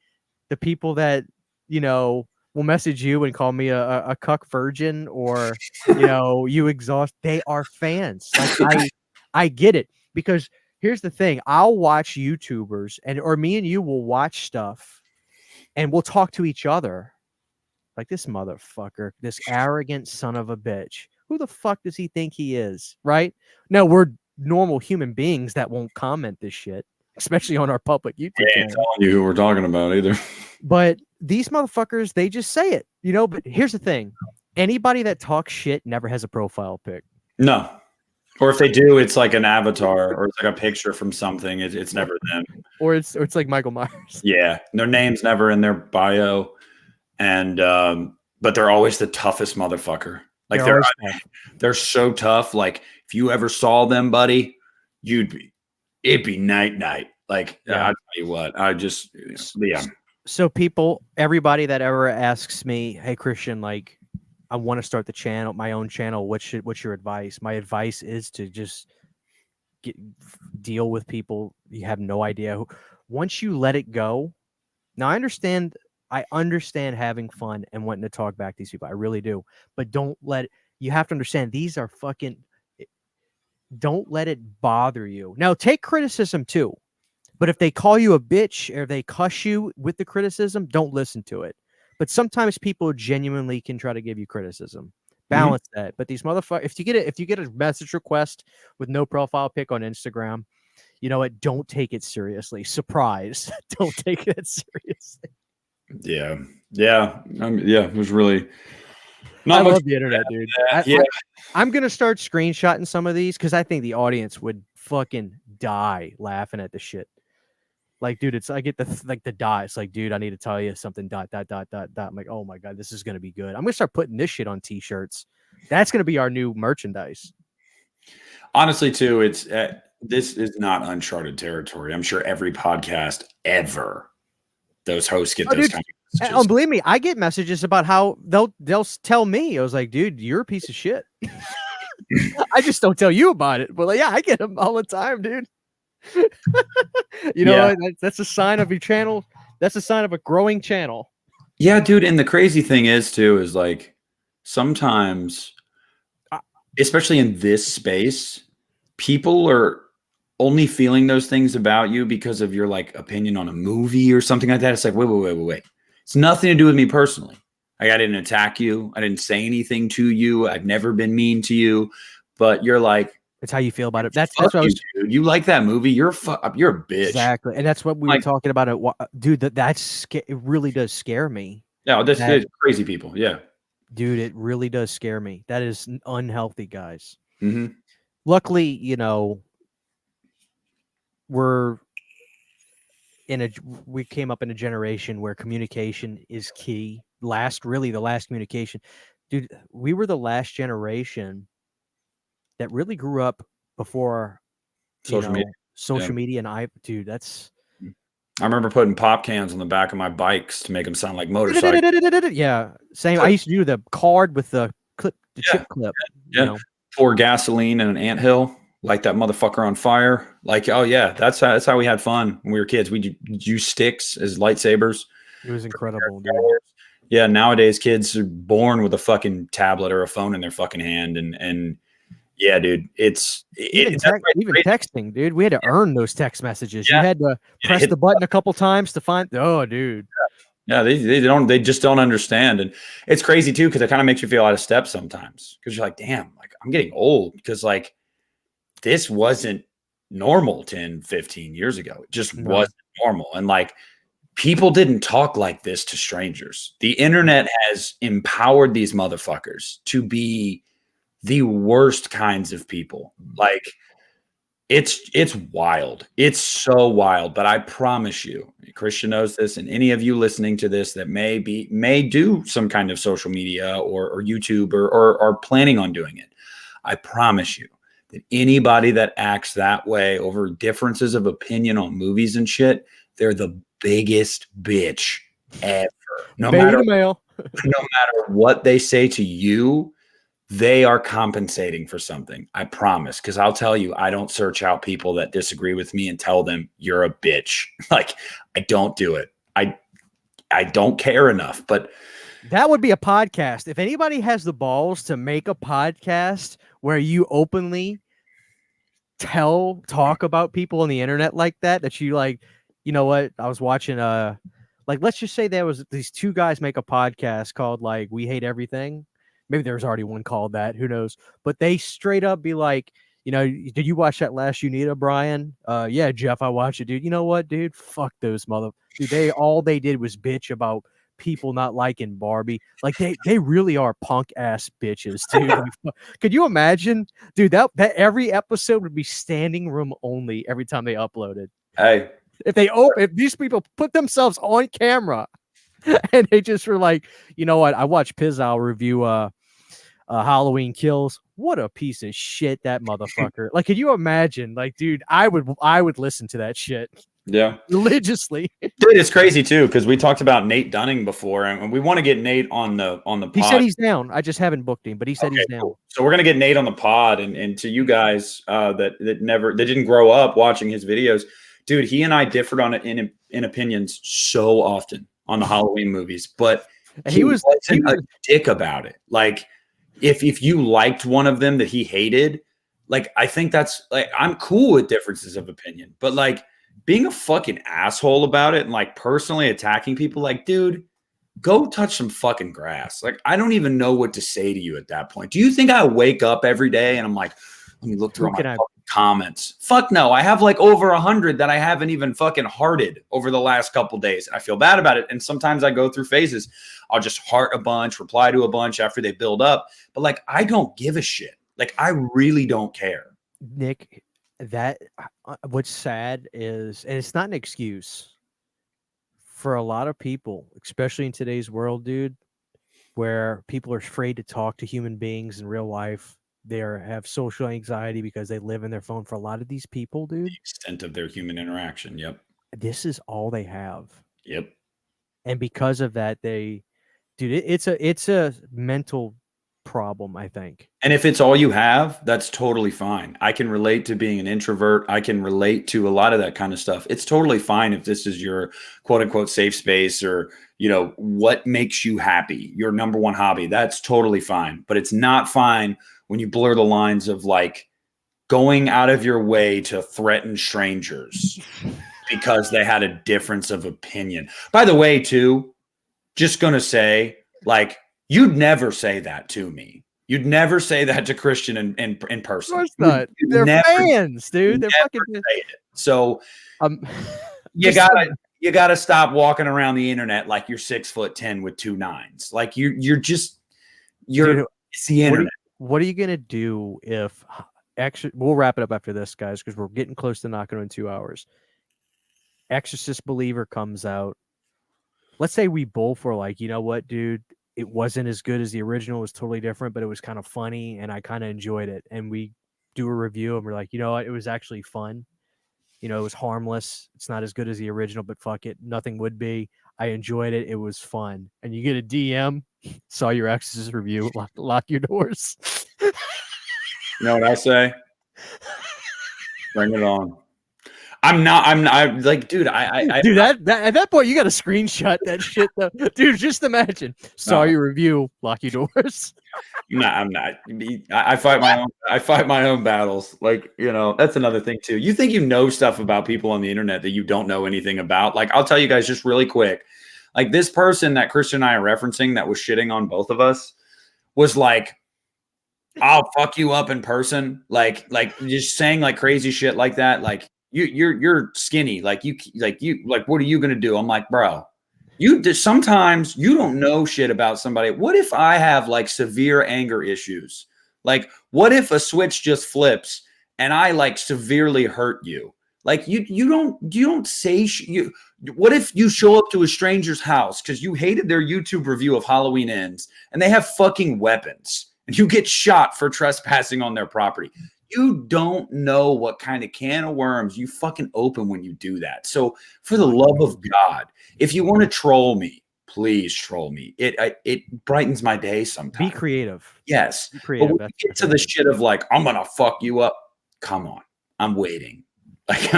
The people that, you know, will message you and call me a cuck virgin or, you know, you exhaust. They are fans. Like, I get it because here's the thing. I'll watch YouTubers or me and you will watch stuff and we'll talk to each other like, this motherfucker, this arrogant son of a bitch. Who the fuck does he think he is? Right? No, we're normal human beings that won't comment this shit, especially on our public YouTube channel. I ain't telling you who we're talking about either. But these motherfuckers, they just say it, you know. But here's the thing. Anybody that talks shit never has a profile pic. No. Or if they do, it's like an avatar or it's like a picture from something. It's never them. Or it's like Michael Myers. Yeah. Their name's never in their bio. And but they're always the toughest motherfucker. Like they're so tough. Like if you ever saw them, buddy, it'd be night. Like I'll tell you what, So everybody that ever asks me, hey Christian, like, I want to start my own channel. What's your advice? My advice is to just deal with people. You have no idea who. Once you let it go. Now I understand having fun and wanting to talk back to these people. I really do. But you have to understand these are fucking, don't let it bother you. Now take criticism too. But if they call you a bitch or they cuss you with the criticism, don't listen to it. But sometimes people genuinely can try to give you criticism. balance that. But these motherfuckers, if you get a message request with no profile pic on Instagram, you know what? Don't take it seriously. Surprise! Don't take it seriously. Yeah, yeah, yeah. It was really I not much. love the internet, dude. Yeah, I'm gonna start screenshotting some of these because I think the audience would fucking die laughing at the shit. Like, dude, I get the dot. It's like, dude, I need to tell you something. Dot dot dot dot dot. I'm like, oh my god, this is gonna be good. I'm gonna start putting this shit on t-shirts. That's gonna be our new merchandise. honestly, too, it's this is not uncharted territory. I'm sure every podcast ever, those hosts get those Dude, kind of messages. believe me, I get messages about how they'll tell me. I was like, dude, you're a piece of shit. I just don't tell you about it. But like, yeah, I get them all the time, dude. You know, that's a sign of your channel. That's a sign of a growing channel. Yeah, dude. And the crazy thing is, too, is like sometimes, especially in this space, people are only feeling those things about you because of your like opinion on a movie or something like that. It's like, wait. It's nothing to do with me personally. Like, I didn't attack you. I didn't say anything to you. I've never been mean to you. But you're like, it's how you feel about it. That's what I was. Dude. You like that movie? You're a bitch. Exactly, and that's what we were talking about. Dude, it really does scare me. Yeah, that's crazy people. Yeah, dude, it really does scare me. That is unhealthy, guys. Mm-hmm. Luckily, you know, we came up in a generation where communication is key. The last communication, dude. We were the last generation that really grew up before social media, and dude, that's. I remember putting pop cans on the back of my bikes to make them sound like motorcycles. Yeah, same. I used to do the card with the chip clip. Yeah, you know. Pour gasoline in an anthill, light that motherfucker on fire. Like, oh yeah, that's how we had fun when we were kids. We use sticks as lightsabers. It was incredible, dude. Yeah, nowadays kids are born with a fucking tablet or a phone in their fucking hand, and yeah, dude, even texting, dude. We had to earn those text messages. You had to press the button a couple times to find. Oh, dude. Yeah, they just don't understand, and it's crazy too because it kind of makes you feel out of step sometimes because you're like, damn, like I'm getting old because like this wasn't normal 10, 15 years ago. It just wasn't normal, and like people didn't talk like this to strangers. The internet has empowered these motherfuckers to be the worst kinds of people. Like it's wild. It's so wild. But I promise you, Christian knows this, and any of you listening to this that may do some kind of social media or YouTube or are planning on doing it, I promise you that anybody that acts that way over differences of opinion on movies and shit, they're the biggest bitch ever. No matter what they say to you, they are compensating for something. I promise. Because I'll tell you, I don't search out people that disagree with me and tell them you're a bitch. Like, I don't do it. I don't care enough. But that would be a podcast. If anybody has the balls to make a podcast where you openly talk about people on the internet like that you like, you know what? I was watching like let's just say there was these two guys make a podcast called like We Hate Everything. Maybe there's already one called that. Who knows? But they straight up be like, you know, did you watch that last Uneeda, Brian? Yeah, Jeff, I watched it, dude. You know what, dude? Fuck those dude. All they did was bitch about people not liking Barbie. Like they really are punk ass bitches, dude. Like, could you imagine, dude? That every episode would be standing room only every time they uploaded. Hey, if these people put themselves on camera and they just were like, you know what? I watched Pizzle review Halloween Kills. What a piece of shit that motherfucker. Like, can you imagine? Like, dude, I would listen to that shit. Yeah, religiously. Dude, it's crazy too because we talked about Nate Dunning before, and we want to get Nate on the pod. He said he's down. I just haven't booked him, but he said he's down. Cool. So we're gonna get Nate on the pod, and to you guys that didn't grow up watching his videos, dude, he and I differed on it in opinions so often on the Halloween movies, but he wasn't a dick about it. Like, if you liked one of them that he hated, like I think that's like I'm cool with differences of opinion, but like being a fucking asshole about it and like personally attacking people, like, dude, go touch some fucking grass. Like, I don't even know what to say to you at that point. Do you think I wake up every day and I'm like, let me look through Who all my can I? fucking comments? Fuck no. I have like over 100 that I haven't even fucking hearted over the last couple days. I feel bad about it. And sometimes I go through phases. I'll just heart a bunch, reply to a bunch after they build up. But like, I don't give a shit. Like, I really don't care. Nick, that what's sad is, and it's not an excuse for a lot of people, especially in today's world, dude, where people are afraid to talk to human beings in real life. They have social anxiety because they live in their phone. For a lot of these people, dude, The extent of their human interaction. Yep. this is all they have. Yep. And because of that, dude, it's a mental problem, I think. And if it's all you have, that's totally fine. I can relate to being an introvert. I can relate to a lot of that kind of stuff. It's totally fine if this is your quote unquote safe space or, what makes you happy, your number one hobby. That's totally fine. But it's not fine when you blur the lines of like going out of your way to threaten strangers because they had a difference of opinion. By the way, too, just going to say, like, you'd never say that to me. You'd never say that to Christian in person. Of course not. They're fans, dude. They're fucking. Say it. So Um, you gotta stop walking around the internet like you're 6'10" with 2 9s. Like you're just dude, it's the internet. What are you gonna do if actually? We'll wrap it up after this, guys, because we're getting close to knocking on 2 hours. Exorcist Believer comes out. Let's say we both were like, you know what, dude, it wasn't as good as the original. It was totally different, but it was kind of funny, and I kind of enjoyed it. And we do a review, and we're like, you know what, it was actually fun. It was harmless. It's not as good as the original, but fuck it, nothing would be. I enjoyed it. It was fun. And you get a DM, saw your Exorcist review, lock your doors. You know what I say? Bring it on. I'm like, dude, dude, that at that point, you got to screenshot that shit, though. Dude, just imagine. Saw your review, lock your doors. No, I'm not. I fight my own. I fight my own battles. Like, that's another thing too. You think you know stuff about people on the internet that you don't know anything about. Like, I'll tell you guys just really quick. Like, this person that Christian and I are referencing that was shitting on both of us was like, "I'll fuck you up in person." Like just saying like crazy shit like that. Like, you're skinny. Like what are you gonna do? I'm like, bro. Sometimes you don't know shit about somebody. What if I have like severe anger issues? Like, what if a switch just flips and I like severely hurt you? Like, you don't say what if you show up to a stranger's house because you hated their YouTube review of Halloween Ends and they have fucking weapons and you get shot for trespassing on their property? You don't know what kind of can of worms you fucking open when you do that. So for the love of God, if you want to troll me, please troll me. It brightens my day sometimes. Be creative. Yes. Be creative. But when you get to the shit of like, I'm going to fuck you up. Come on. I'm waiting. Like,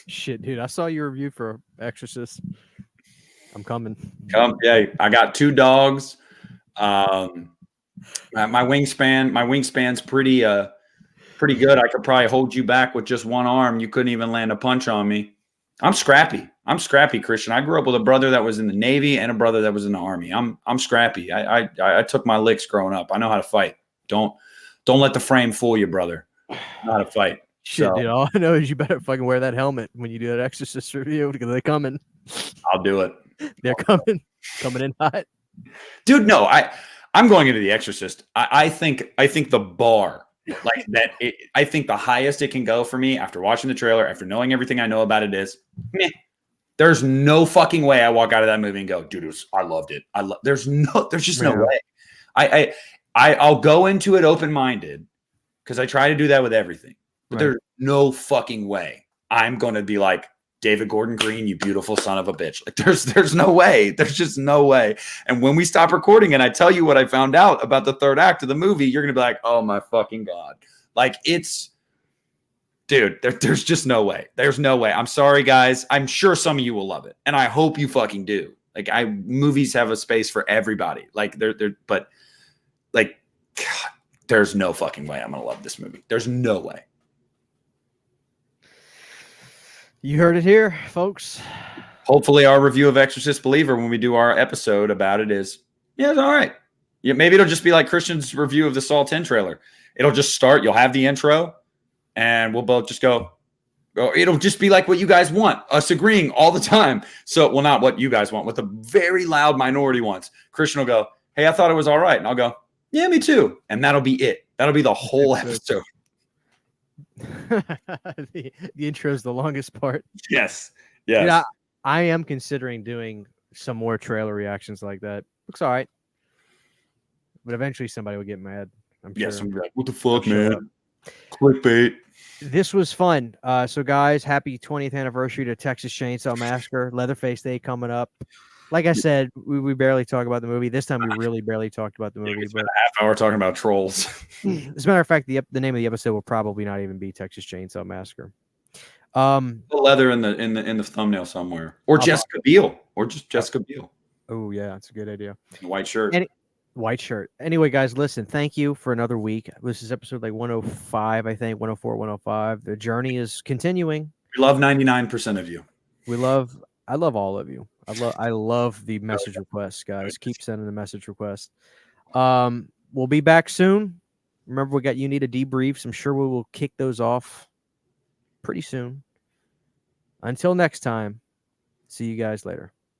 shit, dude. I saw your review for Exorcist. I'm coming. Yeah, I got 2 dogs. My wingspan's pretty good. I could probably hold you back with just one arm. You couldn't even land a punch on me. I'm scrappy, Christian. I grew up with a brother that was in the Navy and a brother that was in the Army. I'm scrappy. I took my licks growing up. I know how to fight. Don't let the frame fool you, brother. I know how to fight. Shit, dude. All I know is you better fucking wear that helmet when you do that Exorcist review because they're coming. I'll do it. They're coming in hot. Dude, no, I'm going into The Exorcist. I think the bar like that. I think the highest it can go for me after watching the trailer, after knowing everything I know about it is, meh. There's no fucking way I walk out of that movie and go, dude, I loved it. There's just no way. I'll go into it open-minded because I try to do that with everything. But there's no fucking way I'm going to be like, David Gordon Green, you beautiful son of a bitch. Like, there's no way. There's just no way. And when we stop recording and I tell you what I found out about the third act of the movie, you're going to be like, oh my fucking God. Like, dude, there's just no way. There's no way. I'm sorry, guys. I'm sure some of you will love it. And I hope you fucking do. Like, movies have a space for everybody. Like, but like, God, there's no fucking way I'm going to love this movie. There's no way. You heard it here, folks. Hopefully, our review of Exorcist Believer when we do our episode about it is, yeah, it's all right. Yeah, maybe it'll just be like Christian's review of the Saw 10 trailer. It'll just start. You'll have the intro, and we'll both just go. It'll just be like what you guys want, us agreeing all the time. So, well, not what you guys want, what the very loud minority wants. Christian will go, hey, I thought it was all right. And I'll go, yeah, me too. And that'll be it. That'll be the whole episode. the intro is the longest part. Yes. Yes. Yeah, I am considering doing some more trailer reactions like that. Looks all right. But eventually somebody will get mad. I'm sure. Yes, I'm like, what the fuck, man? Clickbait. This was fun. So, guys, happy 20th anniversary to Texas Chainsaw Massacre. Leatherface Day coming up. Like I said, we barely talk about the movie. This time we really barely talked about the movie. We spent a half hour talking about trolls. As a matter of fact, the name of the episode will probably not even be Texas Chainsaw Massacre. The leather in the thumbnail somewhere, or Jessica Biel, or just Jessica Biel. Oh yeah, that's a good idea. White shirt. White shirt. Anyway, guys, listen, thank you for another week. This is episode like 105, I think, 104, 105. The journey is continuing. We love 99% of you. I love all of you. I love the message requests, guys. Keep sending the message requests. We'll be back soon. Remember, we got Uneeda debriefs. I'm sure we will kick those off pretty soon. Until next time, see you guys later.